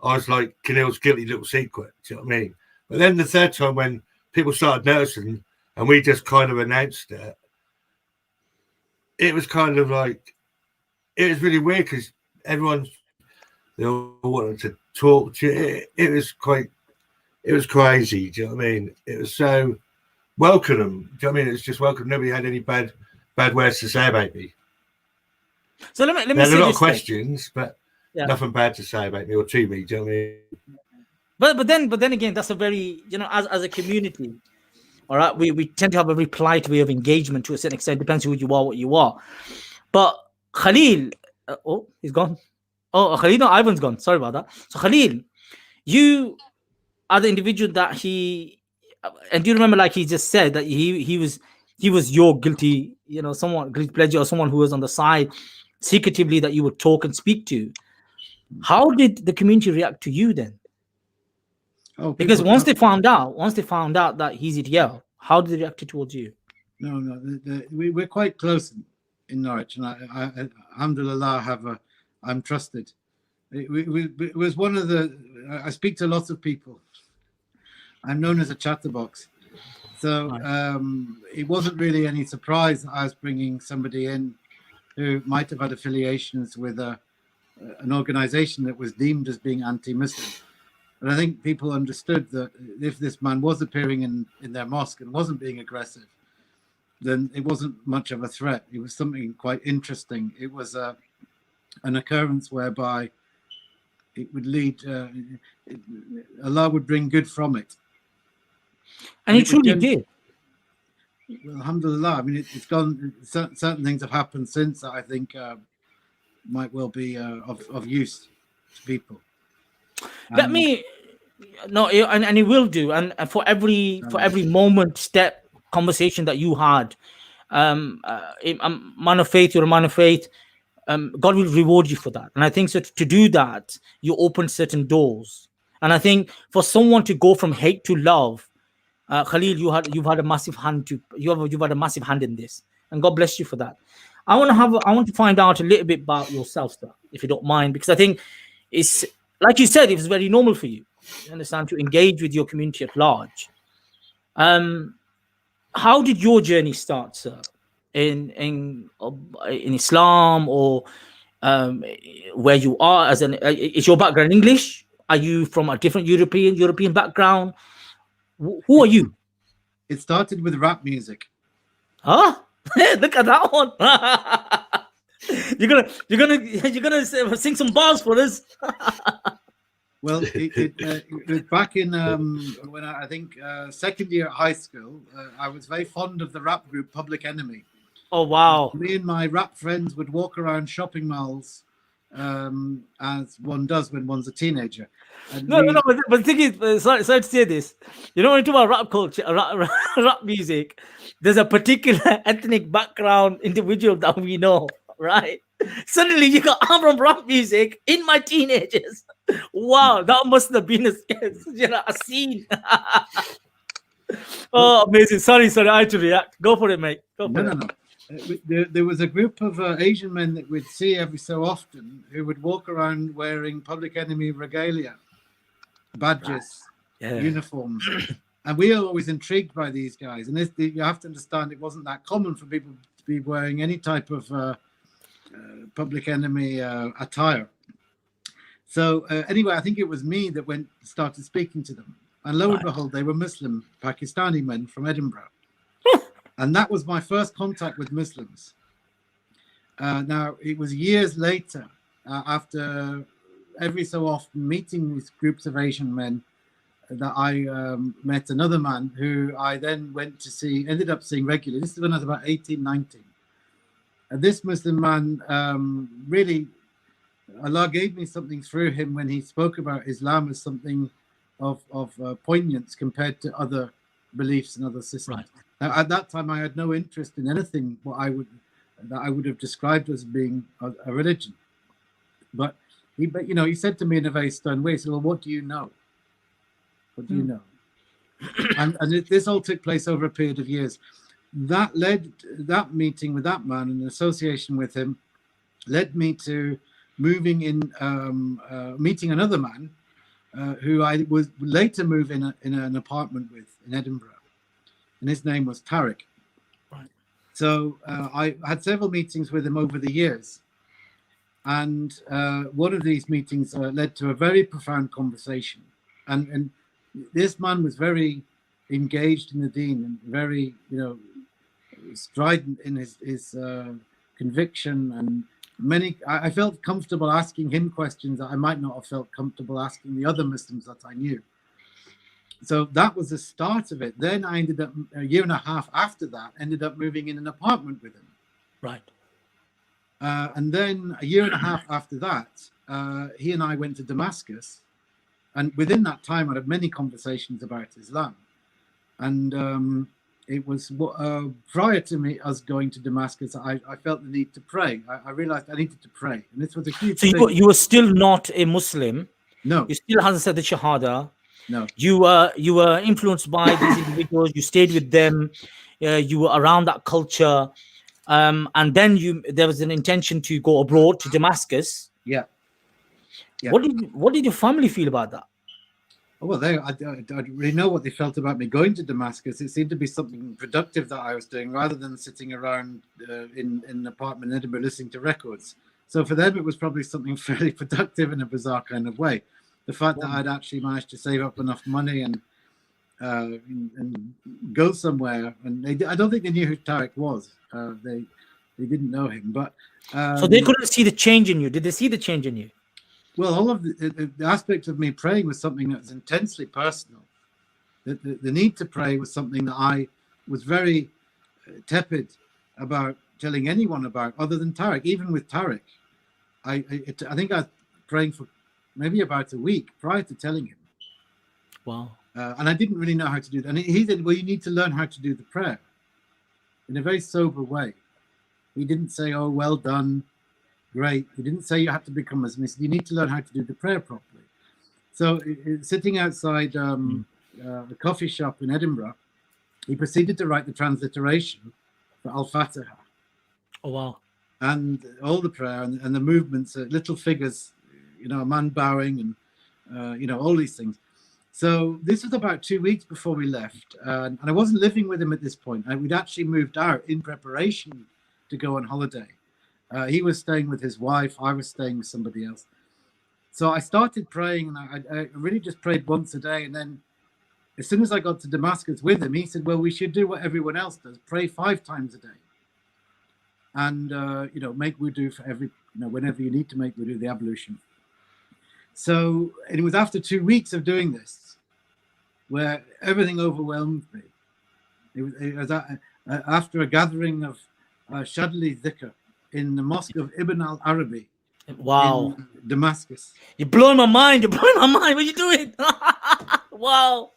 I was like Khalil's guilty little secret. Do you know what I mean? But then the third time, when people started noticing, and we just kind of announced it, it was kind of like, it was really weird because everyone, they all wanted to talk to you. It was crazy. Do you know what I mean? It was so welcome. Do you know what I mean? It was just welcome. Nobody had any bad words to say about me. So let me There say were a lot this of questions, but nothing bad to say about me or to me. Do you know what I mean? But then again, that's a very, as a community, all right, we tend to have a very polite way of engagement to a certain extent. Depends who you are, what you are. But Khalil, he's gone. Oh, Khalil, no, Ivan's gone. Sorry about that. So Khalil, you are the individual that and do you remember, like he just said, that he was your guilty, someone guilty pleasure, or someone who was on the side secretively that you would talk and speak to. How did the community react to you then? Because once they found out that he's EDL, how did they react towards you? No, we're quite close in Norwich, and I alhamdulillah, I'm trusted. It was one of the. I speak to lots of people. I'm known as a chatterbox, so it wasn't really any surprise that I was bringing somebody in who might have had affiliations with an organization that was deemed as being anti-Muslim. And I think people understood that if this man was appearing in their mosque and wasn't being aggressive, then it wasn't much of a threat. It was something quite interesting. It was an occurrence whereby it would lead, Allah would bring good from it. And he truly did. Well, alhamdulillah. I mean, it's gone. Certain things have happened since that I think might well be of use to people. And it will do. And for every moment, step, conversation that you had, man of faith, you're a man of faith. God will reward you for that. And I think so. To do that, you open certain doors. And I think for someone to go from hate to love, Khalil, you've had a massive hand you've had a massive hand in this, and God bless you for that. I want to find out a little bit about yourself, sir, if you don't mind, because I think it's like you said, it was very normal for you understand, to engage with your community at large. How did your journey start, sir, in Islam, or where you are as is your background English? Are you from a different European background? Who are you? It started with rap music. Huh? Look at that one. You're gonna sing some bars for us. Well, it was back in when I think second year at high school. I was very fond of the rap group Public Enemy. Oh wow! Me and my rap friends would walk around shopping malls, as one does when one's a teenager. And no. But the thing is, sorry to say this. You know, when you talk about rap culture, rap music, there's a particular ethnic background individual that we know, right? Suddenly, you got I'm from rap music in my teenagers. Wow, that must have been a scene. Oh, amazing! Sorry, I had to react. Go for it, mate. No. There was a group of Asian men that we'd see every so often who would walk around wearing Public Enemy regalia, badges, uniforms. And we are always intrigued by these guys. And you have to understand, it wasn't that common for people to be wearing any type of Public Enemy attire. So anyway, I think it was me that started speaking to them. And lo and behold, they were Muslim Pakistani men from Edinburgh. And that was my first contact with Muslims. Now, it was years later, after every so often meeting these groups of Asian men, that I met another man who I then went to see, ended up seeing regularly. This is when I was about 18, 19. And this Muslim man really, Allah gave me something through him when he spoke about Islam as something of poignance compared to other beliefs and other systems. Right. Now, at that time, I had no interest in anything that I would have described as being a religion. But he said to me in a very stern way, he said, well, what do you know? What do you know? And this all took place over a period of years. That meeting with that man and an association with him led me to moving in, meeting another man who I would later move in an apartment with in Edinburgh. And his name was Tariq. Right. So I had several meetings with him over the years. And one of these meetings led to a very profound conversation. And this man was very engaged in the deen and very, strident in his conviction. And I felt comfortable asking him questions that I might not have felt comfortable asking the other Muslims that I knew. So that was the start of it. Then I ended up, a year and a half after that, ended up moving in an apartment with him. Right. And then a year and a half after that, he and I went to Damascus. And within that time, I had many conversations about Islam. And it was prior to us going to Damascus, I felt the need to pray. I realized I needed to pray. And this was a huge thing. So you were still not a Muslim? No. You still hadn't said the Shahada? No. You were influenced by these individuals. You stayed with them. You were around that culture. And then there was an intention to go abroad to Damascus. Yeah. Yeah. What did your family feel about that? Oh, well, I don't really know what they felt about me going to Damascus. It seemed to be something productive that I was doing rather than sitting around in an apartment in Edinburgh listening to records. So for them, it was probably something fairly productive in a bizarre kind of way. The fact that I'd actually managed to save up enough money and go somewhere, and I don't think they knew who Tariq was. They didn't know him, but so they couldn't see the change in you. Did they see the change in you? Well, all of the aspect of me praying was something that was intensely personal. The need to pray was something that I was very tepid about telling anyone about, other than Tariq. Even with Tariq, I think I was praying for maybe about a week prior to telling him. Wow. And I didn't really know how to do that. And he said, well, you need to learn how to do the prayer in a very sober way. He didn't say, oh, well done. Great. He didn't say you have to become Muslim. He said you need to learn how to do the prayer properly. So sitting outside a coffee shop in Edinburgh, he proceeded to write the transliteration for Al-Fatiha. Oh, wow. And all the prayer and the movements, little figures, a man bowing and, all these things. So this was about 2 weeks before we left. And I wasn't living with him at this point. We'd actually moved out in preparation to go on holiday. He was staying with his wife. I was staying with somebody else. So I started praying, and I really just prayed once a day. And then as soon as I got to Damascus with him, he said, well, we should do what everyone else does. Pray 5 times a day. And, make wudu for every, whenever you need to make wudu, the ablution. So it was after 2 weeks of doing this, where everything overwhelmed me. It was after a gathering of Shadli Dhikr in the mosque of Ibn al-Arabi. Wow. In Damascus. You're blowing my mind. What are you doing? Wow.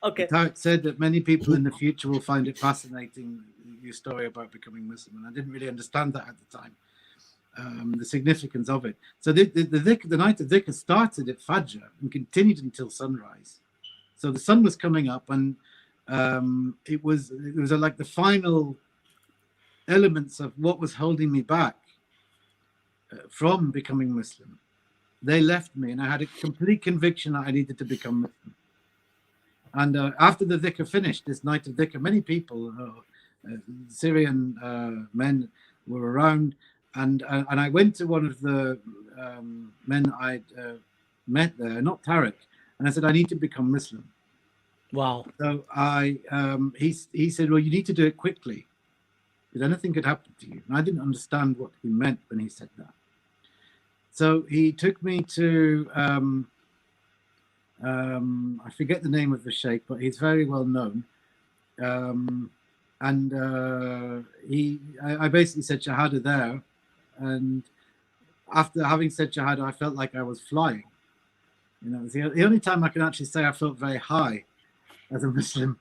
Okay. Tariq said that many people in the future will find it fascinating, your story about becoming Muslim. And I didn't really understand that at the time, the significance of it. So the night of dhikr started at Fajr and continued until sunrise. So the sun was coming up, and it was like the final elements of what was holding me back from becoming Muslim. They left me, and I had a complete conviction that I needed to become Muslim. And after the dhikr finished, this night of dhikr, many people, Syrian men, were around, and I went to one of the men I'd met there, not Tariq, and I said, I need to become Muslim. Wow. So he said, well, you need to do it quickly, because anything could happen to you. And I didn't understand what he meant when he said that. So he took me to I forget the name of the sheikh, but he's very well known. And I basically said Shahada there, and after having said Shahada, I felt like I was flying. You know, it was the only time I can actually say I felt very high as a Muslim.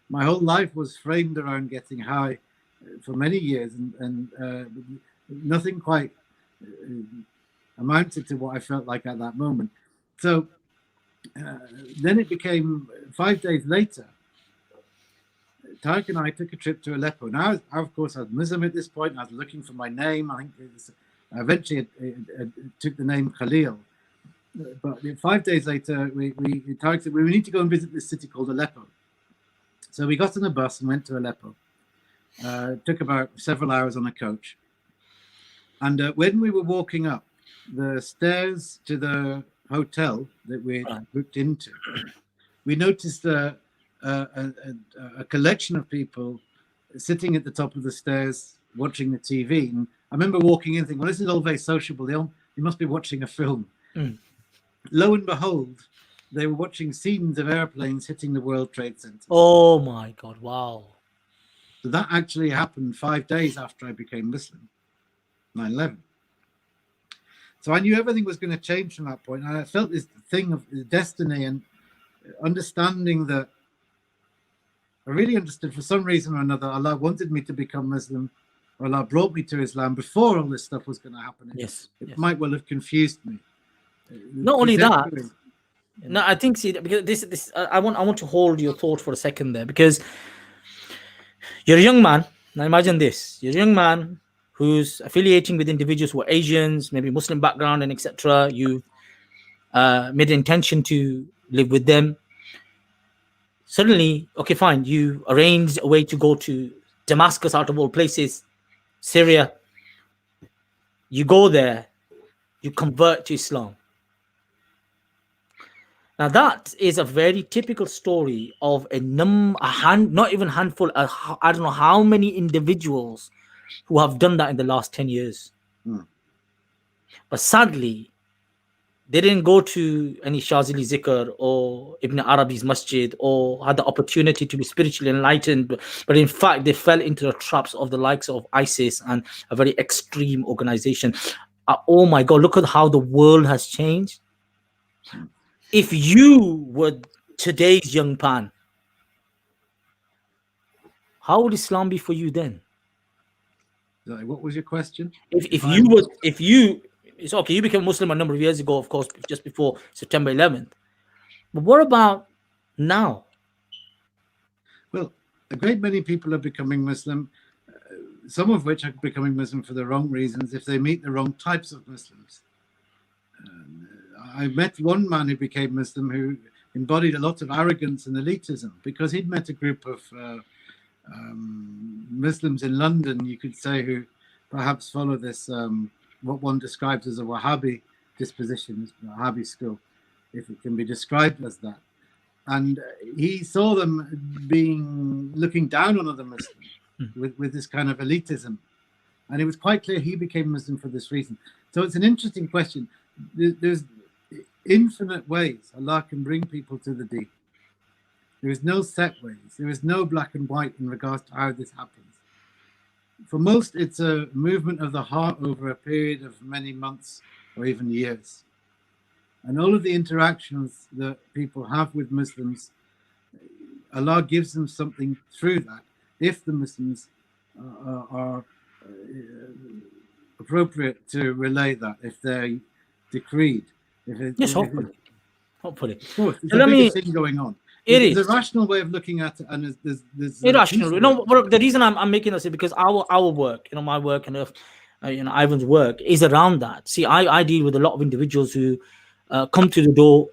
My whole life was framed around getting high for many years, and nothing quite amounted to what I felt like at that moment. So then it became 5 days later. Tariq and I took a trip to Aleppo. Now, of course, I was Muslim at this point. I was looking for my name. I think eventually it took the name Khalil. But 5 days later, Tariq said, we need to go and visit this city called Aleppo. So we got on a bus and went to Aleppo. It took about several hours on a coach. And when we were walking up the stairs to the hotel that we booked into, we noticed a collection of people sitting at the top of the stairs watching the TV. And I remember walking in thinking, well, this is all very sociable. They must be watching a film. Lo and behold, they were watching scenes of airplanes hitting the World Trade Center. Oh my God, wow. So that actually happened 5 days after I became Muslim, 9/11. So I knew everything was going to change from that point. And I felt this thing of destiny and understanding that I really understood for some reason or another, Allah wanted me to become Muslim, or Allah brought me to Islam before all this stuff was going to happen. It might well have confused me. Not only that, no, I think, see, because this I want to hold your thought for a second there, because you're a young man. Now imagine this: you're a young man who's affiliating with individuals who are Asians, maybe Muslim background, and etc. You made an intention to live with them. Suddenly, okay, fine, you arranged a way to go to Damascus, out of all places, Syria. You go there, you convert to Islam. Now that is a very typical story of not even handful, I don't know how many individuals who have done that in the last 10 years. But sadly, they didn't go to any Shazili Zikr or Ibn Arabi's masjid or had the opportunity to be spiritually enlightened. But in fact, they fell into the traps of the likes of ISIS and a very extreme organization. Oh my God, look at how the world has changed. If you were today's young pan, how would Islam be for you then? What was your question? It's okay, you became Muslim a number of years ago, of course, just before September 11th. But what about now? Well, a great many people are becoming Muslim, some of which are becoming Muslim for the wrong reasons if they meet the wrong types of Muslims. I met one man who became Muslim who embodied a lot of arrogance and elitism because he'd met a group of Muslims in London, you could say, who perhaps follow this, what one describes as a Wahhabi disposition, Wahhabi school, if it can be described as that. And he saw them looking down on other Muslims with this kind of elitism. And it was quite clear he became Muslim for this reason. So it's an interesting question. There's infinite ways Allah can bring people to the deen. There is no set ways. There is no black and white in regards to how this happens. For most, it's a movement of the heart over a period of many months or even years. And all of the interactions that people have with Muslims, Allah gives them something through that, if the Muslims are appropriate to relay that, if they're decreed. Yes, hopefully. Hopefully. Of course, there's a bigger thing going on. It's a rational way of looking at it, and there's irrational. The reason I'm making this is because our work, my work and Ivan's work is around that. See, I deal with a lot of individuals who come to the door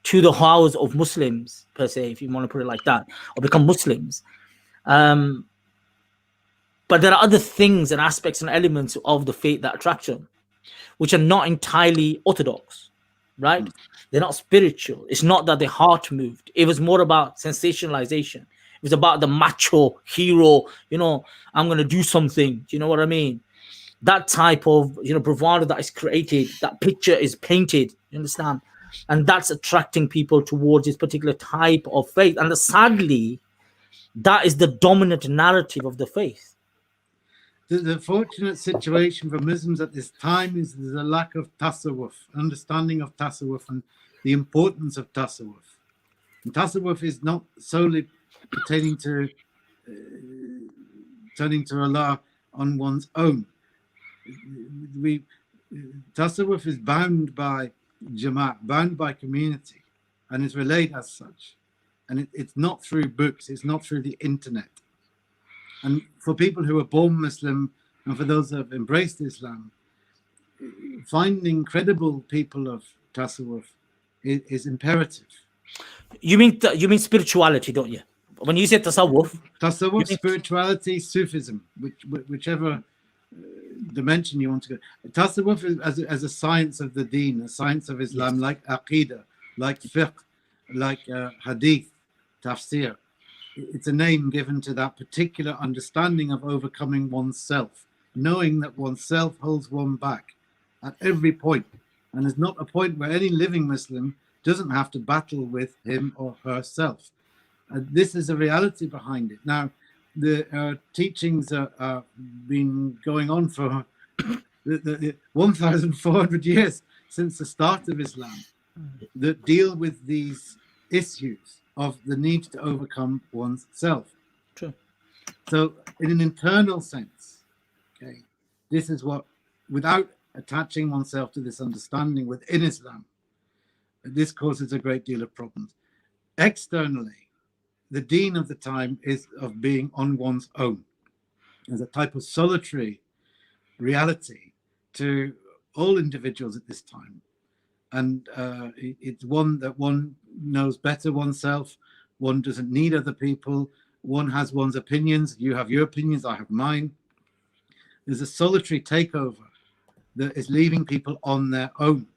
to the house of Muslims, per se, if you want to put it like that, or become Muslims. But there are other things and aspects and elements of the faith that attract them, which are not entirely orthodox, right? They're not spiritual. It's not that their heart moved. It was more about sensationalization. It was about the macho hero, I'm going to do something. Do you know what I mean? that type of bravado that is created, that picture is painted. You understand, and that's attracting people towards this particular type of faith. And sadly, that is the dominant narrative of the faith. The fortunate situation for Muslims at this time is there's a lack of tasawwuf, understanding of tasawwuf and the importance of tasawwuf. And tasawwuf is not solely pertaining to turning to Allah on one's own. Tasawwuf is bound by Jamaat, bound by community, and is relayed as such. And it's not through books, it's not through the internet. And for people who are born Muslim, and for those who have embraced Islam, finding credible people of tasawwuf is imperative. You mean spirituality, don't you? When you say tasawwuf, spirituality, Sufism, whichever dimension you want to go. Tasawwuf is as a science of the deen, a science of Islam, like aqidah, like fiqh, like hadith, tafsir. It's a name given to that particular understanding of overcoming oneself, knowing that oneself holds one back at every point. And there's not a point where any living Muslim doesn't have to battle with him or herself. This is a reality behind it. Now, the teachings are been going on for 1,400 years since the start of Islam that deal with these issues of the need to overcome one's self. True. So in an internal sense, okay, this is what, without attaching oneself to this understanding within Islam, this causes a great deal of problems. Externally, the deen of the time is of being on one's own. There's a type of solitary reality to all individuals at this time. And it's one that one knows better oneself. One doesn't need other people. One has one's opinions. You have your opinions, I have mine. There's a solitary takeover that is leaving people on their own.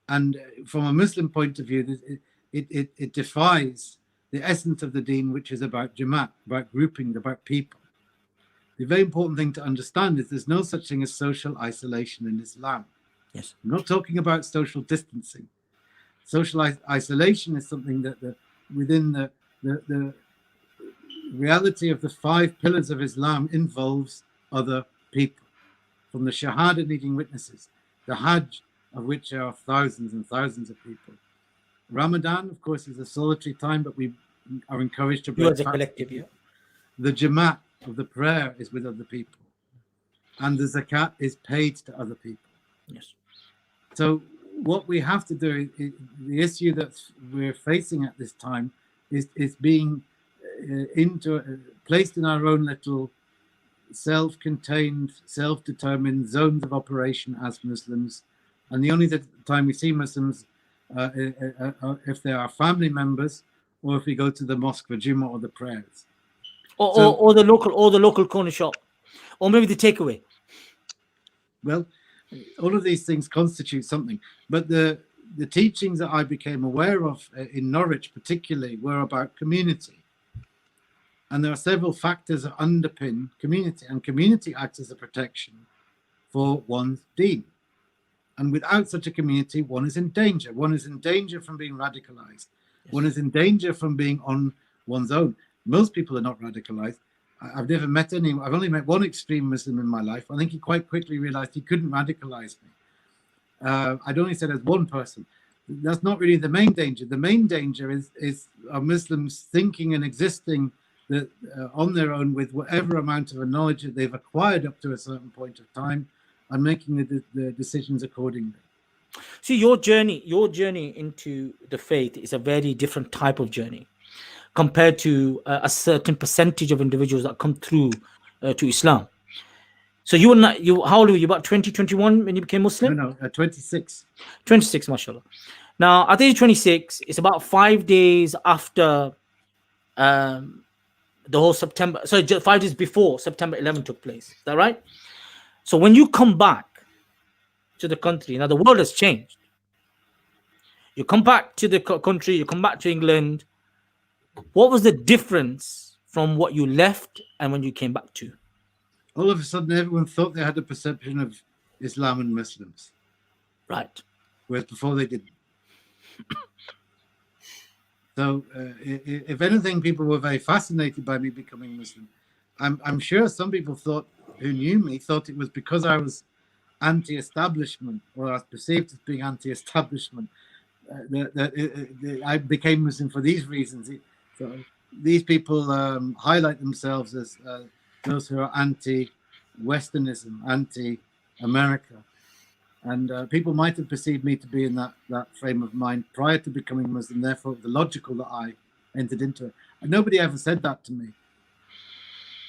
And from a Muslim point of view, it defies the essence of the deen, which is about Jamaat, about grouping, about people. The very important thing to understand is there's no such thing as social isolation in Islam. Yes. I'm not talking about social distancing. Social isolation is something that within the reality of the 5 pillars of Islam involves other people. From the Shahada needing witnesses, the Hajj, of which there are thousands and thousands of people. Ramadan, of course, is a solitary time, but we are encouraged to break as a collective, yeah. The Jamaat of the prayer is with other people. And the Zakat is paid to other people. Yes. So what we have to do, the issue that we're facing at this time is being placed in our own little self-contained, self-determined zones of operation as Muslims. And the only time we see Muslims, if they are family members, or if we go to the mosque for Jummah or the prayers. Or the local corner shop. Or maybe the takeaway. Well, all of these things constitute something. But the teachings that I became aware of in Norwich particularly were about community. And there are several factors that underpin community. And community acts as a protection for one's deen. And without such a community, one is in danger. One is in danger from being radicalized. Yes. One is in danger from being on one's own. Most people are not radicalized. I've never met anyone. I've only met one extreme Muslim in my life. I think he quite quickly realized he couldn't radicalize me. I'd only said as one person. That's not really the main danger. The main danger is Muslims thinking and existing that on their own with whatever amount of knowledge that they've acquired up to a certain point of time, and making the decisions accordingly. See, your journey into the faith is a very different type of journey compared to a certain percentage of individuals that come through to Islam. So how old were you? About 20, 21 when you became Muslim? No, 26. 26, mashallah. Now, at age 26, it's about 5 days after the whole September. So 5 days before September 11 took place. Is that right? So when you come back to the country, now the world has changed. You come back to the country, you come back to England. What was the difference from what you left and when you came back to? all of a sudden everyone thought they had a perception of Islam and Muslims, Right. whereas before they didn't. So, if anything, people were very fascinated by me becoming Muslim. I'm sure some people who knew me thought it was because I was anti-establishment, or I was perceived as being anti-establishment, that I became Muslim for these reasons. So these people highlight themselves as those who are anti-Westernism, anti-America. And people might have perceived me to be in that frame of mind prior to becoming Muslim. Therefore, it was logical that I entered into it. And nobody ever said that to me.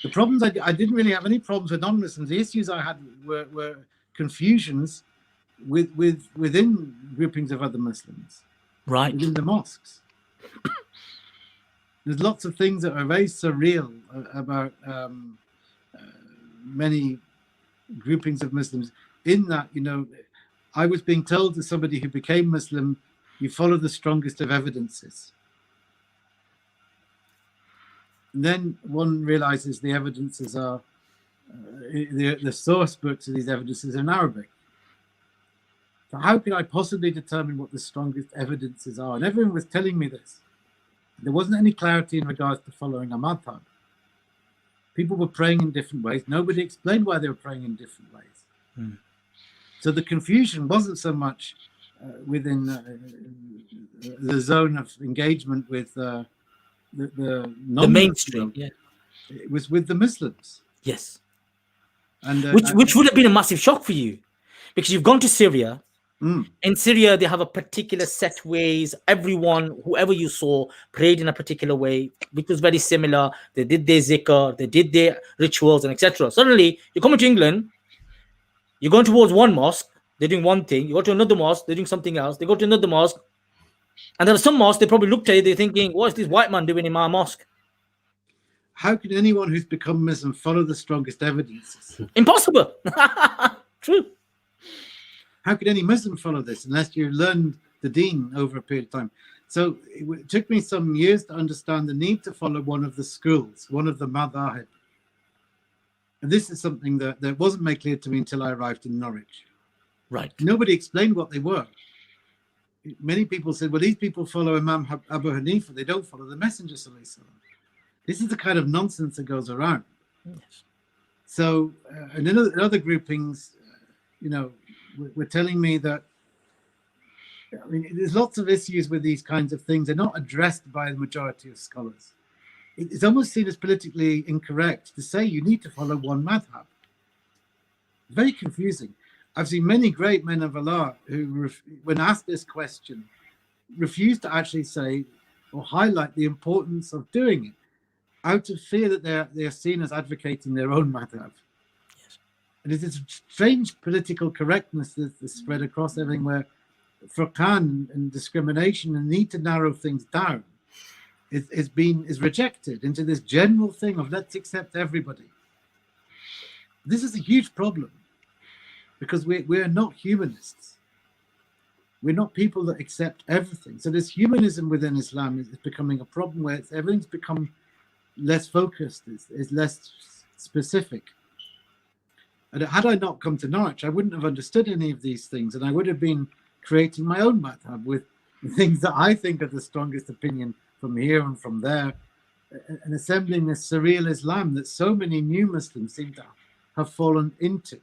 The problems, I didn't really have any problems with non-Muslims. The issues I had were confusions within groupings of other Muslims, Right. within the mosques. There's lots of things that are very surreal about many groupings of Muslims. In that, I was being told as somebody who became Muslim, you follow the strongest of evidences. And then one realizes the evidences are, the source books of these evidences are in Arabic. So how can I possibly determine what the strongest evidences are? And everyone was telling me this. There wasn't any clarity in regards to following a madhab. People were praying in different ways. Nobody explained why they were praying in different ways. Mm. So the confusion wasn't so much within the zone of engagement with the mainstream. Yeah. It was with the Muslims. Yes. And which would have been a massive shock for you, because you've gone to Syria. Mm. In Syria, they have a particular set ways. Everyone, whoever you saw, prayed in a particular way, which was very similar. They did their zikr, they did their rituals, and etc. Suddenly, you come to England, you're going towards one mosque, they're doing one thing. You go to another mosque, they're doing something else. They go to another mosque, and there are some mosques, they probably looked at it, they're thinking, what is this white man doing in my mosque? How can anyone who's become Muslim follow the strongest evidences? Impossible. True. How could any Muslim follow this unless you learned the deen over a period of time? So it took me some years to understand the need to follow one of the schools, one of the madhahib. And this is something that wasn't made clear to me until I arrived in Norwich. Right. Nobody explained what they were. Many people said, well, these people follow Imam Abu Hanifa, they don't follow the Messenger Sallallahu Alaihi Wasallam. This is the kind of nonsense that goes around. Yes. So, and in other groupings, were telling me that, there's lots of issues with these kinds of things. They're not addressed by the majority of scholars. It's almost seen as politically incorrect to say you need to follow one madhab. Very confusing. I've seen many great men of Allah who, when asked this question, refuse to actually say or highlight the importance of doing it, out of fear that they are seen as advocating their own madhab. Yes. And it's this strange political correctness that's spread across everything, where furqan and discrimination and need to narrow things down is rejected into this general thing of let's accept everybody. This is a huge problem, because we're not humanists. We're not people that accept everything. So this humanism within Islam is becoming a problem, where everything's become less focused, is less specific. And had I not come to Norwich, I wouldn't have understood any of these things, and I would have been creating my own madhab with things that I think are the strongest opinion from here and from there, and assembling this surreal Islam that so many new Muslims seem to have fallen into.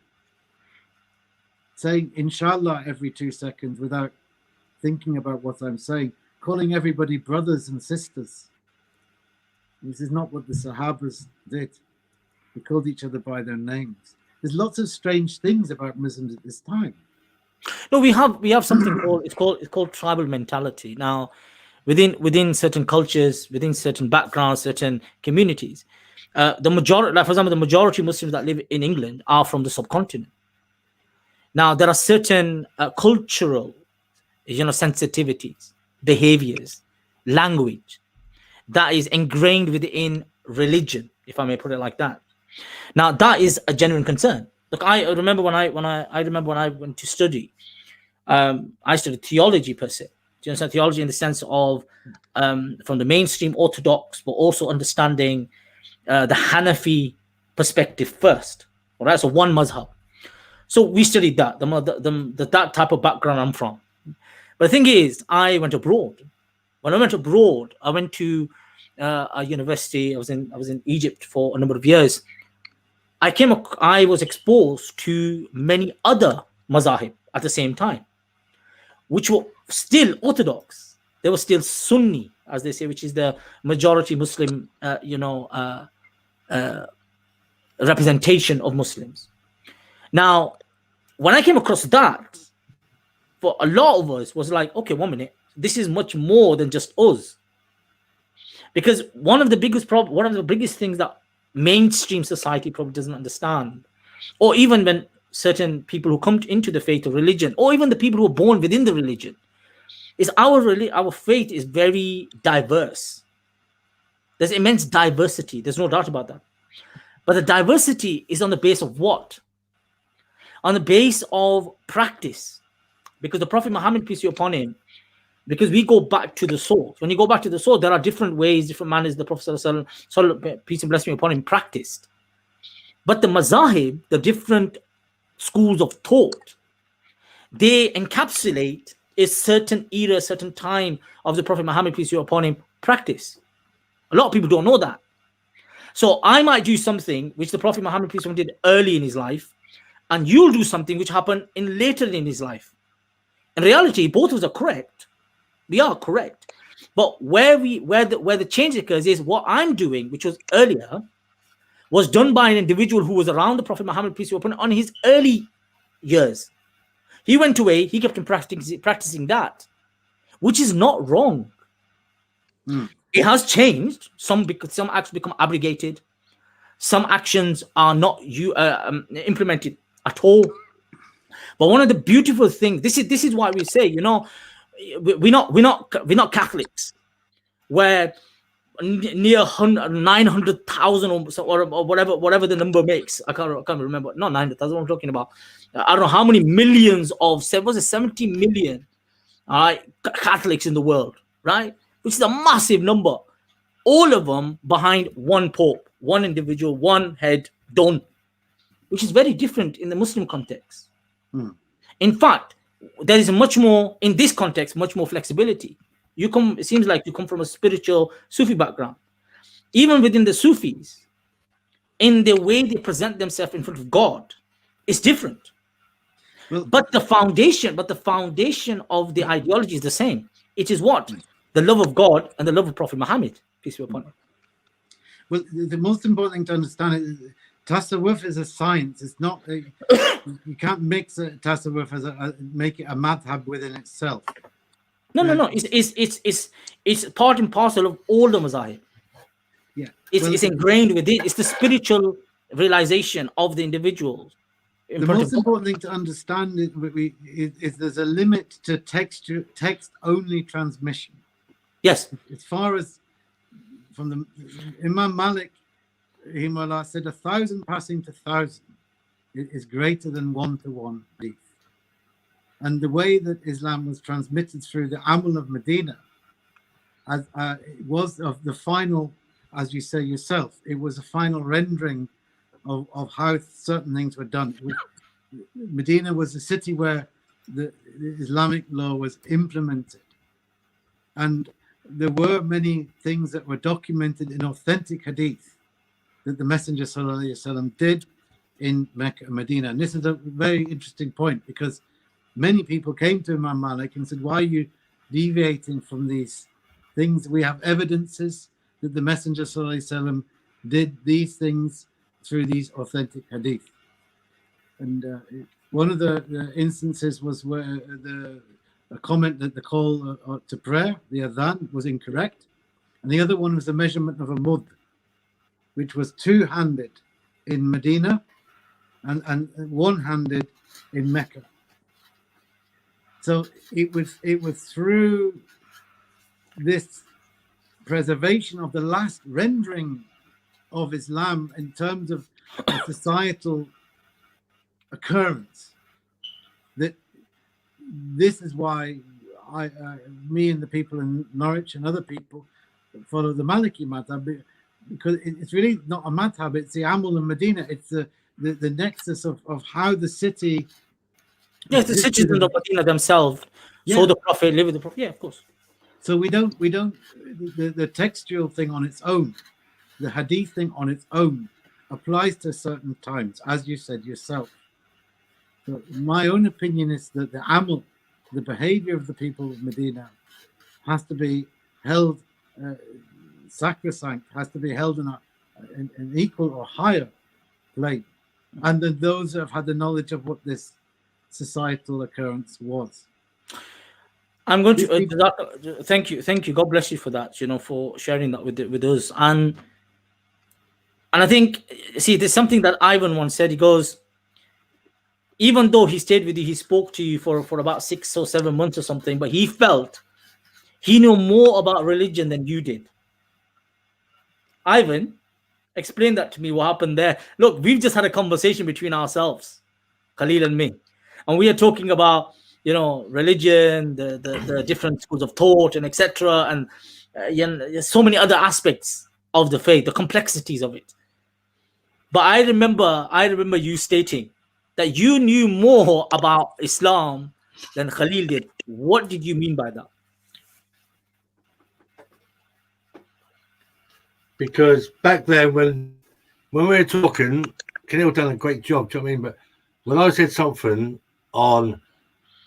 Saying inshallah every 2 seconds without thinking about what I'm saying, calling everybody brothers and sisters. This is not what the Sahabas did. They called each other by their names. There's lots of strange things about Muslims at this time. No, we have something called tribal mentality. Now, within certain cultures, within certain backgrounds, certain communities, the majority, like for example, the majority of Muslims that live in England are from the subcontinent. Now, there are certain cultural, sensitivities, behaviors, language that is ingrained within religion, if I may put it like that. Now, that is a genuine concern. Look, I remember when I went to study, I studied theology per se. Do you understand? Theology in the sense of from the mainstream Orthodox, but also understanding the Hanafi perspective first. All right, so one mazhab. So we studied that, that type of background I'm from. But the thing is, I went abroad. When I went abroad, I went to a university. I was in Egypt for a number of years. I was exposed to many other mazahib at the same time, which were still orthodox. They were still Sunni, as they say, which is the majority Muslim, representation of Muslims. Now, when I came across that, for a lot of us was like, okay, 1 minute, this is much more than just us. Because one of the biggest things that mainstream society probably doesn't understand, or even when certain people who come into the faith or religion, or even the people who are born within the religion, is our faith is very diverse. There's immense diversity. There's no doubt about that. But the diversity is on the base of what? On the base of practice. Because the Prophet Muhammad, peace be upon him, because we go back to the source. When you go back to the source, there are different ways, different manners the Prophet ﷺ, peace and blessing upon him, practiced. But the mazahib, the different schools of thought, they encapsulate a certain era, certain time of the Prophet Muhammad, peace be upon him, practice. A lot of people don't know that. So I might do something which the Prophet Muhammad, peace be upon him, did early in his life, and you'll do something which happened later in his life. In reality, both of us are correct. We are correct. But where the change occurs is what I'm doing, which was earlier, was done by an individual who was around the Prophet Muhammad, peace be upon him, on his early years. He went away, he kept on practicing that, which is not wrong. It has changed. Some acts become abrogated. Some actions are not implemented at all. But one of the beautiful things, this is why we say, we're not Catholics, where near 900,000 or whatever the number makes. I can't remember. Not 900,000. I'm talking about. I don't know how many millions of 70 million Catholics in the world, right? Which is a massive number. All of them behind one pope, one individual, one head, done, which is very different in the Muslim context. In fact, there is much more in this context, much more flexibility. It seems like you come from a spiritual Sufi background. Even within the Sufis, in the way they present themselves in front of God, is different. Well, but the foundation of the ideology is the same. It is what? The love of God and the love of Prophet Muhammad, peace be upon him. Well, the most important thing to understand is Tasawwuf is a science. It's not. You can't mix Tasawwuf make it a madhab within itself. No. It's part and parcel of all the mazahib. Yeah, it's ingrained within. It's the spiritual realization of the individual. The most important thing to understand is there's a limit to text-only transmission. Yes. As far as from the Imam Malik, Himala said 1,000 passing to 1,000 is greater than 1-to-1 hadith. And the way that Islam was transmitted through the Amal of Medina, it was of the final, as you say yourself, it was a final rendering of how certain things were done. Medina was a city where the Islamic law was implemented. And there were many things that were documented in authentic hadith that the Messenger ﷺ did in Mecca and Medina. And this is a very interesting point, because many people came to Imam Malik and said, why are you deviating from these things? We have evidences that the Messenger ﷺ did these things through these authentic hadith. And one of the instances was where a comment that the call to prayer, the adhan, was incorrect. And the other one was the measurement of a mud, which was two-handed in Medina and one-handed in Mecca. So it was through this preservation of the last rendering of Islam in terms of a societal occurrence that this is why me and the people in Norwich and other people follow the Maliki madhab, because it's really not a madhab, it's the Amal in Medina, it's the the nexus of how the city. Yes, the citizens of Medina themselves saw the Prophet, live with the Prophet. Yeah, of course. So we don't the textual thing on its own, the hadith thing on its own applies to certain times, as you said yourself. So my own opinion is that the amal, the behavior of the people of Medina, has to be held sacrosanct, has to be held in an equal or higher plane, and then those who have had the knowledge of what this societal occurrence was. I'm going to thank you. God bless you for that. For sharing that with us. And I think, see, there's something that Ivan once said. He goes, even though he stayed with you, he spoke to you for about 6 or 7 months or something, but he felt he knew more about religion than you did. Ivan, explain that to me. What happened there? Look, we've just had a conversation between ourselves, Khalil and me, and we are talking about religion, the different schools of thought, and etc. And there's so many other aspects of the faith, the complexities of it. But I remember you stating that you knew more about Islam than Khalil did. What did you mean by that? Because back then, when we were talking, Khalil done a great job. Do you know what I mean? But when I said something on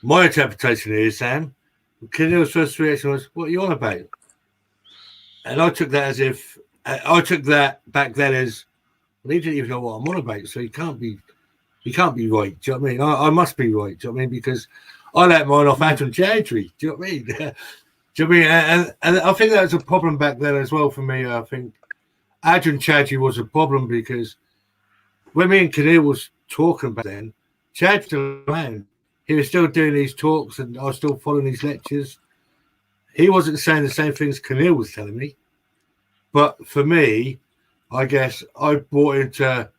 my interpretation of Islam, Khalil's first reaction was, "What are you on about?" And I took that as if back then as, well, he didn't even know what I'm on about, so he can't be right. Do you know what I mean? I must be right. Do you know what I mean? Because I let mine off Adam Chowdhury. Do you know what I mean? Do you know what I mean? And I think that was a problem back then as well for me. I think Adam Chowdhury was a problem because when me and Khalil was talking back then, Chad still around. He was still doing these talks and I was still following these lectures. He wasn't saying the same things Khalil was telling me. But for me, I guess I bought into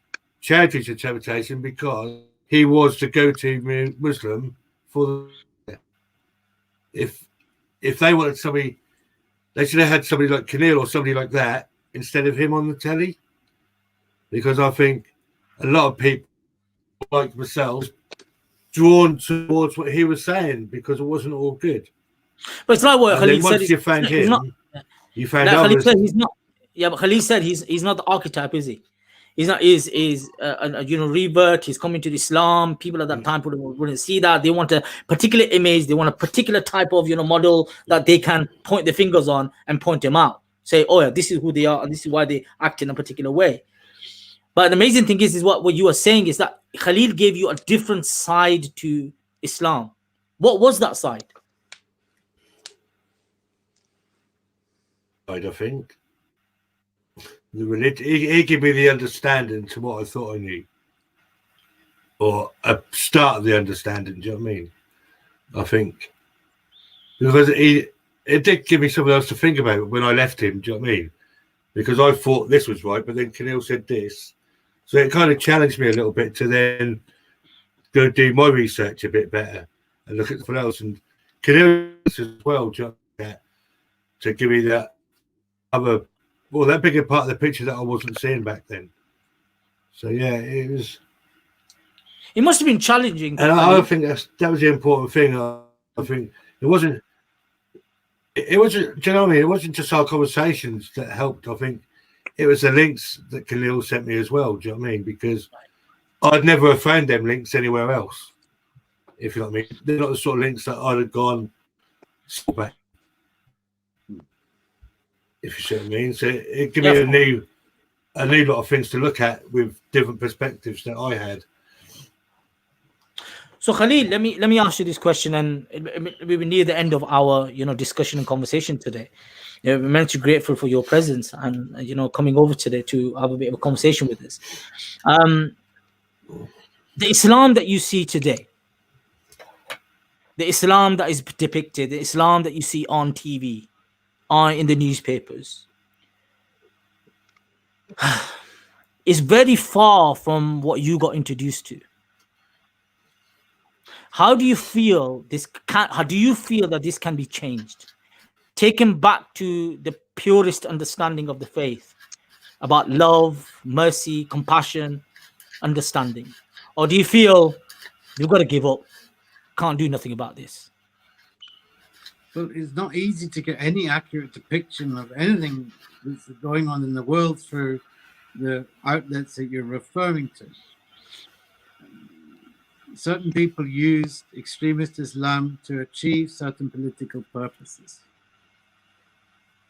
Chowdhury's interpretation because he was the go-to Muslim for if they wanted somebody, they should have had somebody like Khalil or somebody like that instead of him on the telly. Because I think a lot of people like myself drawn towards what he was saying because it wasn't all good. But it's like what Khalil said. Once you found him, you found Khalil others. said he's not. Yeah, but Khalil said he's not the archetype, is he? He's not. Is revert. He's coming to Islam. People at that time wouldn't see that. They want a particular image. They want a particular type of model that they can point their fingers on and point them out. Say, oh yeah, this is who they are, and this is why they act in a particular way. But the amazing thing is what you are saying is that Khalil gave you a different side to Islam. What was that side? I think the religion. He gave me the understanding to what I thought I knew, or a start of the understanding. Do you know what I mean? I think because it did give me something else to think about when I left him. Do you know what I mean? Because I thought this was right, but then Khalil said this, so it kind of challenged me a little bit to then go do my research a bit better and look at something else. And Khalil as well, do you know, to give me that other, well, that bigger part of the picture that I wasn't seeing back then. So yeah, it was. It must have been challenging. And I think that was the important thing. I think it wasn't. It wasn't. Do you know what I mean? It wasn't just our conversations that helped. I think it was the links that Khalil sent me as well. Do you know what I mean? Because I'd never have found them links anywhere else. If you know what I mean, they're not the sort of links that I'd have gone back. If you see what I mean, so it gave me a new lot of things to look at with different perspectives that I had. So Khalil, let me ask you this question, and we're near the end of our discussion and conversation today. We're immensely grateful for your presence and coming over today to have a bit of a conversation with us. The Islam that you see today, the Islam that is depicted, the Islam that you see on TV, in the newspapers, is very far from what you got introduced to. How do you feel how do you feel that this can be changed, taken back to the purest understanding of the faith about love, mercy, compassion, understanding? Or do you feel you've got to give up, can't do nothing about this? Well, it's not easy to get any accurate depiction of anything that's going on in the world through the outlets that you're referring to. Certain people used extremist Islam to achieve certain political purposes.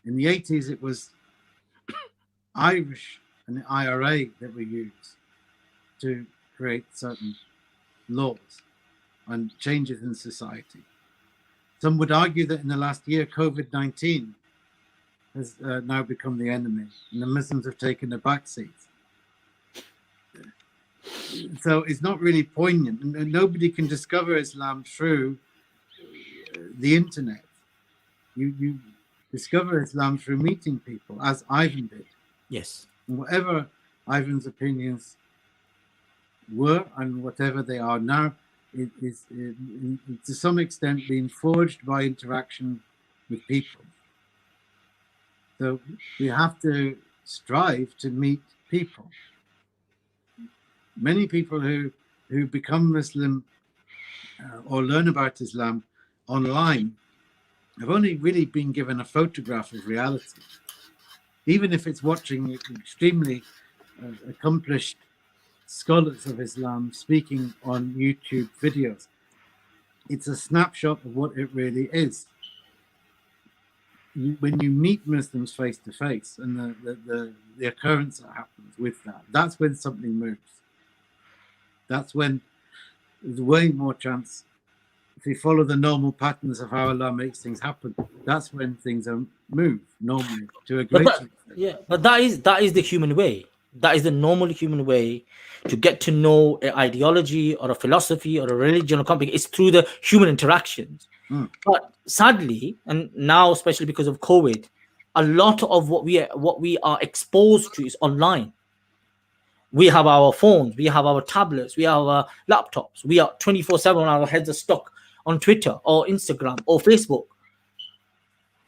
In the 80s, it was Irish and the IRA that were used to create certain laws and changes in society. Some would argue that in the last year, COVID-19 has now become the enemy, and the Muslims have taken a backseat. So it's not really poignant, and nobody can discover Islam through the internet. You discover Islam through meeting people, as Ivan did. Yes. And whatever Ivan's opinions were and whatever they are now, it is to some extent being forged by interaction with people. So we have to strive to meet people. Many people who become Muslim or learn about Islam online have only really been given a photograph of reality. Even if it's watching extremely accomplished scholars of Islam speaking on YouTube videos, it's a snapshot of what it really is. When you meet Muslims face to face, and the occurrence that happens with that, that's when something moves. That's when there's way more chance. If you follow the normal patterns of how Allah makes things happen, that's when things are moved normally to a great extent. Yeah, but that is the human way. That is the normal human way to get to know an ideology or a philosophy or a religion or something. It's through the human interactions. But sadly, and now especially because of COVID, a lot of what we are exposed to is online. We have our phones, we have our tablets, we have our laptops. We are 24/7, our heads are stuck on Twitter or Instagram or Facebook.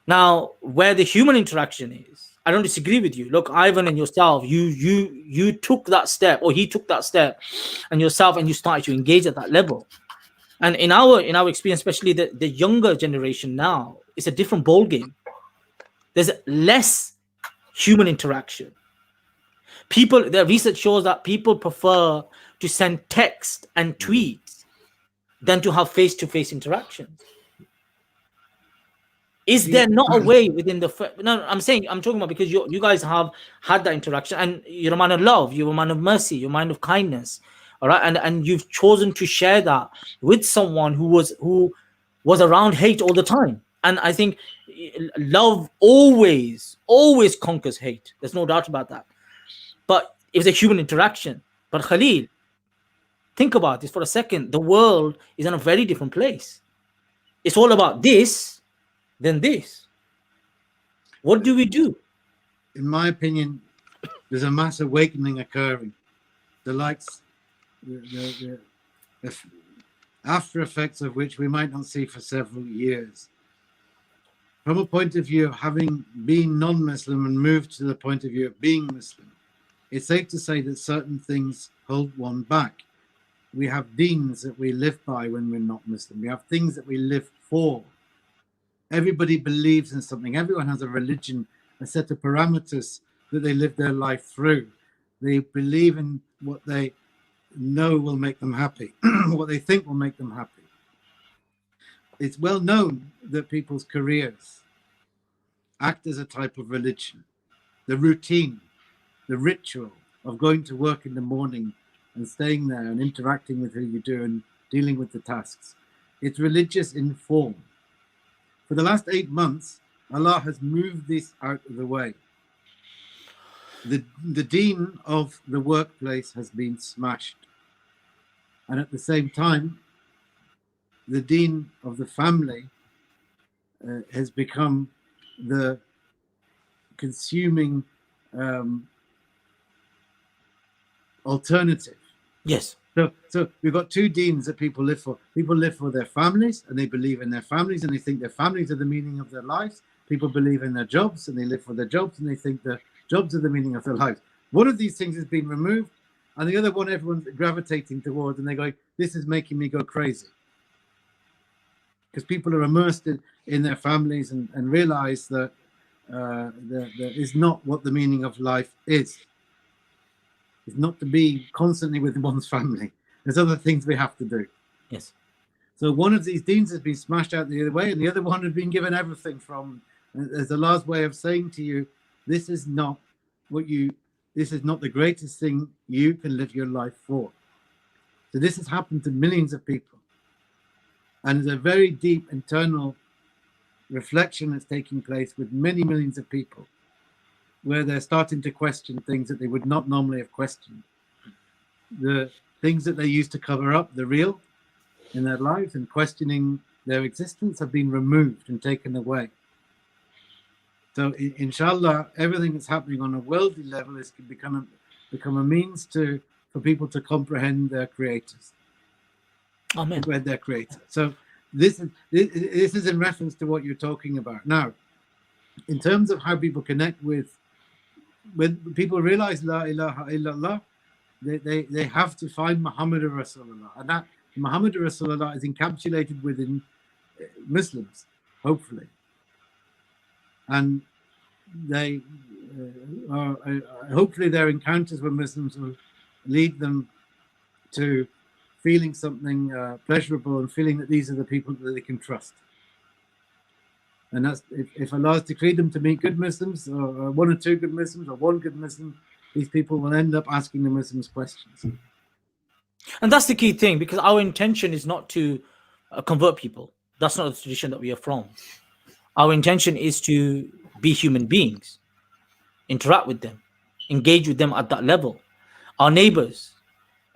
Now, where the human interaction is, I don't disagree with you. Look, Ivan and yourself, you took that step, or he took that step, and yourself, and you started to engage at that level. And in our experience, especially the younger generation now, it's a different ball game. There's less human interaction. The research shows that people prefer to send text and tweets than to have face-to-face interactions. Is there not a way within I'm talking about, because you guys have had that interaction, and you're a man of love, you're a man of mercy, you're a man of kindness, all right, and you've chosen to share that with someone who was around hate all the time. And I think love always conquers hate. There's no doubt about that. But it's a human interaction. But Khalil, think about this for a second. The world is in a very different place. It's all about this, then this. What do we do? In my opinion, there's a mass awakening occurring. The after effects of which we might not see for several years. From a point of view of having been non-Muslim and moved to the point of view of being Muslim, it's safe to say that certain things hold one back. We have deens that we live by when we're not Muslim. We have things that we live for. Everybody believes in something. Everyone has a religion, a set of parameters that they live their life through. They believe in what they know will make them happy, what they think will make them happy. It's well known that people's careers act as a type of religion. The routine, the ritual of going to work in the morning and staying there and interacting with who you do and dealing with the tasks. It's religious in form. For the last 8 months, Allah has moved this out of the way. The dean of the workplace has been smashed. And at the same time, the dean of the family has become the consuming alternative. Yes. So we've got two deans that people live for. People live for their families, and they believe in their families, and they think their families are the meaning of their lives. People believe in their jobs, and they live for their jobs, and they think their jobs are the meaning of their lives. One of these things has been removed, and the other one everyone's gravitating towards, and they're going, this is making me go crazy. Because people are immersed in their families and realize that that is not what the meaning of life is. It's not to be constantly with one's family. There's other things we have to do. Yes. So one of these deens has been smashed out the other way, and the other one has been given everything from. There's Allah's way of saying to you, this is not the greatest thing you can live your life for. So this has happened to millions of people. And there's a very deep internal reflection that's taking place with many millions of people, where they're starting to question things that they would not normally have questioned. The things that they used to cover up, the real in their lives, and questioning their existence, have been removed and taken away. So inshallah, everything that's happening on a worldly level is become a means for people to comprehend their creators. Amen. Comprehend their creator. So this is in reference to what you're talking about. Now, in terms of how people connect with, when people realize La ilaha illallah, they have to find Muhammad Rasulullah, and that Muhammad Rasulullah is encapsulated within Muslims, hopefully. And they hopefully their encounters with Muslims will lead them to feeling something pleasurable and feeling that these are the people that they can trust. And that's if Allah has decreed them to meet good Muslims, or one or two good Muslims, or one good Muslim, these people will end up asking the Muslims questions. And that's the key thing, because our intention is not to convert people. That's not the tradition that we are from. Our intention is to be human beings, interact with them, engage with them at that level. Our neighbors,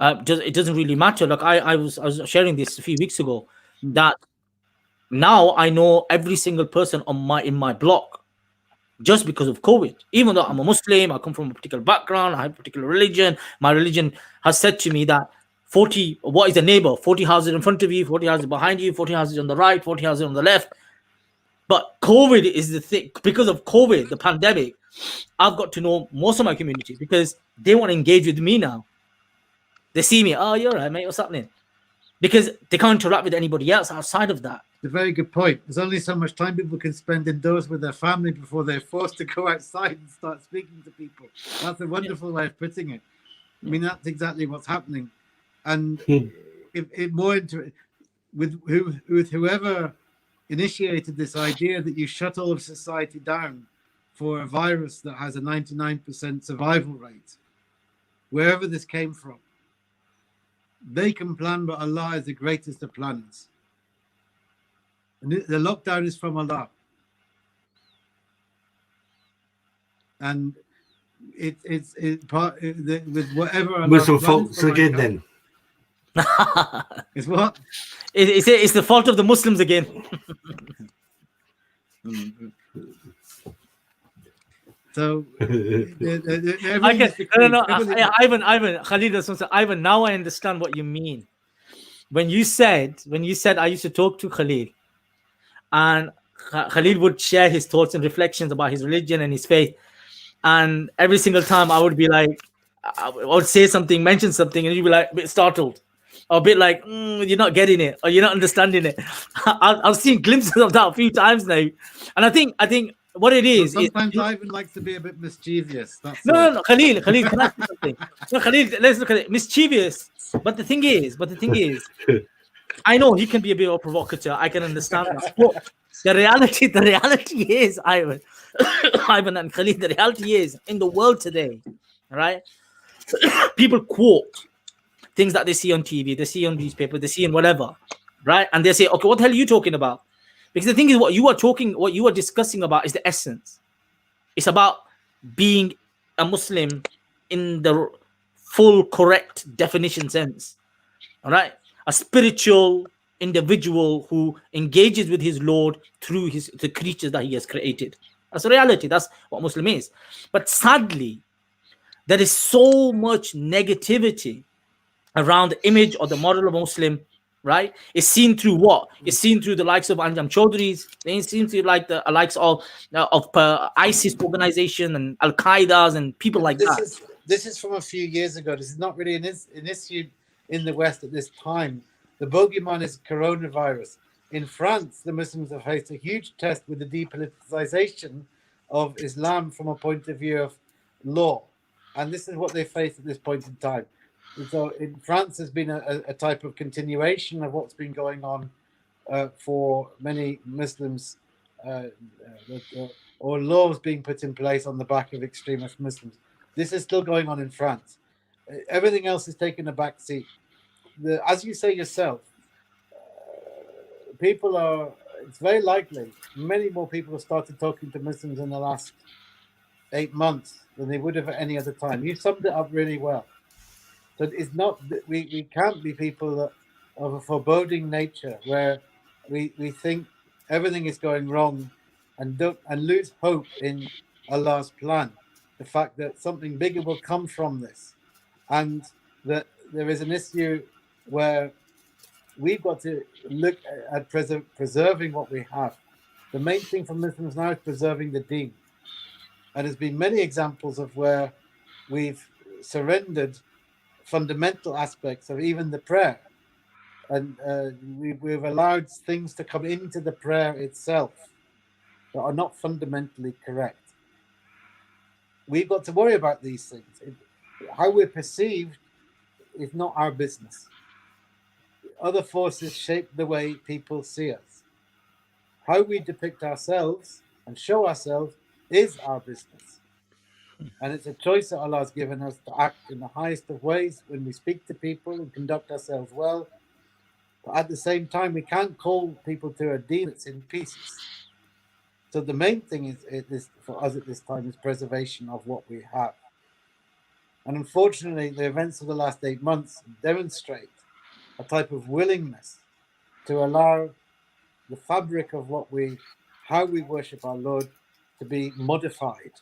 it doesn't really matter. Like I was sharing this a few weeks ago, that now I know every single person in my block just because of COVID. Even though I'm a Muslim, I come from a particular background, I have a particular religion. My religion has said to me that what is a neighbor? 40 houses in front of you, 40 houses behind you, 40 houses on the right, 40 houses on the left. But COVID is the thing. Because of COVID, the pandemic, I've got to know most of my community because they want to engage with me now. They see me, oh, you're right, mate, what's happening? Because they can't interact with anybody else outside of that. It's a very good point. There's only so much time people can spend indoors with their family before they're forced to go outside and start speaking to people. That's a wonderful way of putting it. I mean, that's exactly what's happening. And with whoever initiated this idea that you shut all of society down for a virus that has a 99% survival rate, wherever this came from, they can plan, but Allah is the greatest of planners. And the lockdown is from Allah. And it's part with whatever Allah Muslim faults again then. It's what? It's the fault of the Muslims again. So Ivan, now I understand what you mean. When you said I used to talk to Khalil, and Khalil would share his thoughts and reflections about his religion and his faith, and every single time I would be like, I would say something, mention something, and you'd be like a bit startled, or a bit like, you're not getting it, or you're not understanding it. I've seen glimpses of that a few times now, and I think what it is. Sometimes Ivan likes to be a bit mischievous. No, Khalil, can I say something? No, Khalil, let's look at it. Mischievous, but the thing is, I know he can be a bit of a provocateur. I can understand that. But the reality is, Ivan and Khalil, the reality is, in the world today, right? People quote things that they see on TV, they see on newspaper, they see in whatever, right? And they say, okay, what the hell are you talking about? Because the thing is, what you are discussing about is the essence. It's about being a Muslim in the full, correct definition sense. All right? A spiritual individual who engages with his Lord through the creatures that he has created. That's the reality. That's what Muslim is. But sadly, there is so much negativity around the image or the model of Muslim, right? It's seen through what? It's seen through the likes of Anjam Chaudhry's. It's seen through like the likes of ISIS organization and Al Qaeda's and people like that. this is from a few years ago. This is not really an issue in the West at this time. The bogeyman is coronavirus. In France, the Muslims have faced a huge test with the depoliticization of Islam from a point of view of law. And this is what they face at this point in time. And so in France, there's been a type of continuation of what's been going on for many Muslims, or laws being put in place on the back of extremist Muslims. This is still going on in France. Everything else is taking a back seat. As you say yourself, people are, it's very likely, many more people have started talking to Muslims in the last 8 months than they would have at any other time. You summed it up really well. So it's not, we can't be people that, of a foreboding nature where we think everything is going wrong and lose hope in Allah's plan. The fact that something bigger will come from this, and that there is an issue where we've got to look at preserving what we have. The main thing for Muslims now is preserving the deen. And there's been many examples of where we've surrendered fundamental aspects of even the prayer. And we've allowed things to come into the prayer itself that are not fundamentally correct. We've got to worry about these things. How we're perceived is not our business. Other forces shape the way people see us. How we depict ourselves and show ourselves is our business. And it's a choice that Allah has given us to act in the highest of ways when we speak to people and conduct ourselves well. But at the same time, we can't call people to a deen that's in pieces. So the main thing is for us at this time is preservation of what we have. And unfortunately, the events of the last 8 months demonstrate a type of willingness to allow the fabric of how we worship our Lord to be modified.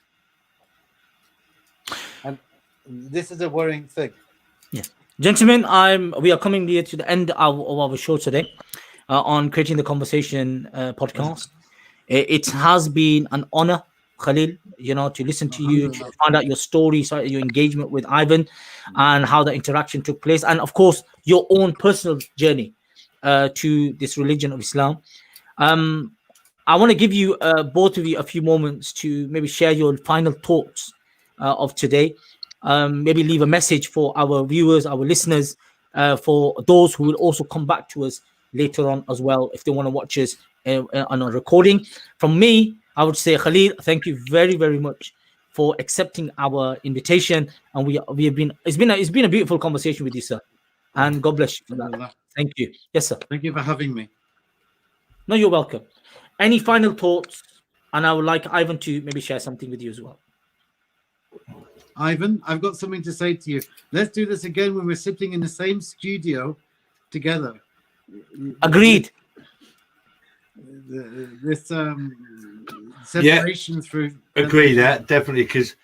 And this is a worrying thing. Yes. Gentlemen, we are coming near to the end of our show today on Creating the Conversation podcast. It has been an honor, Khalil, to listen to you, to find out your story, your engagement with Ivan, and how the interaction took place, and of course your own personal journey to this religion of Islam. I want to give you both of you a few moments to maybe share your final thoughts of today. Maybe leave a message for our viewers, our listeners, for those who will also come back to us later on as well if they want to watch us on a recording. From me, I would say, Khalil, thank you very, very much for accepting our invitation, and we have been. It's been a beautiful conversation with you, sir, and God bless you for that. Thank you. Yes, sir. Thank you for having me. No, you're welcome. Any final thoughts? And I would like Ivan to maybe share something with you as well. Ivan, I've got something to say to you. Let's do this again when we're sitting in the same studio together. Agreed. This separation through. Agree that definitely, because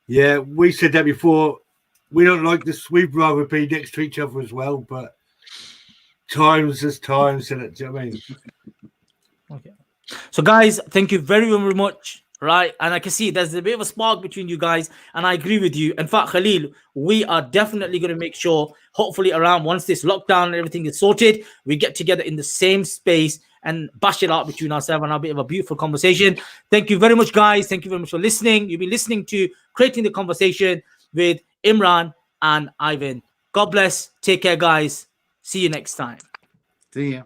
we said that before. We don't like this. We'd rather be next to each other as well, but times is times, isn't it? Do you know what I mean? Okay. So, guys, thank you very, very much. Right, and I can see there's a bit of a spark between you guys, and I agree with you. In fact, Khalil, we are definitely going to make sure, hopefully around once this lockdown and everything is sorted, we get together in the same space and bash it out between ourselves and have a bit of a beautiful conversation. Thank you very much, guys. Thank you very much for listening. You'll be listening to Creating the Conversation with Imran and Ivan. God bless. Take care, guys. See you next time. See ya.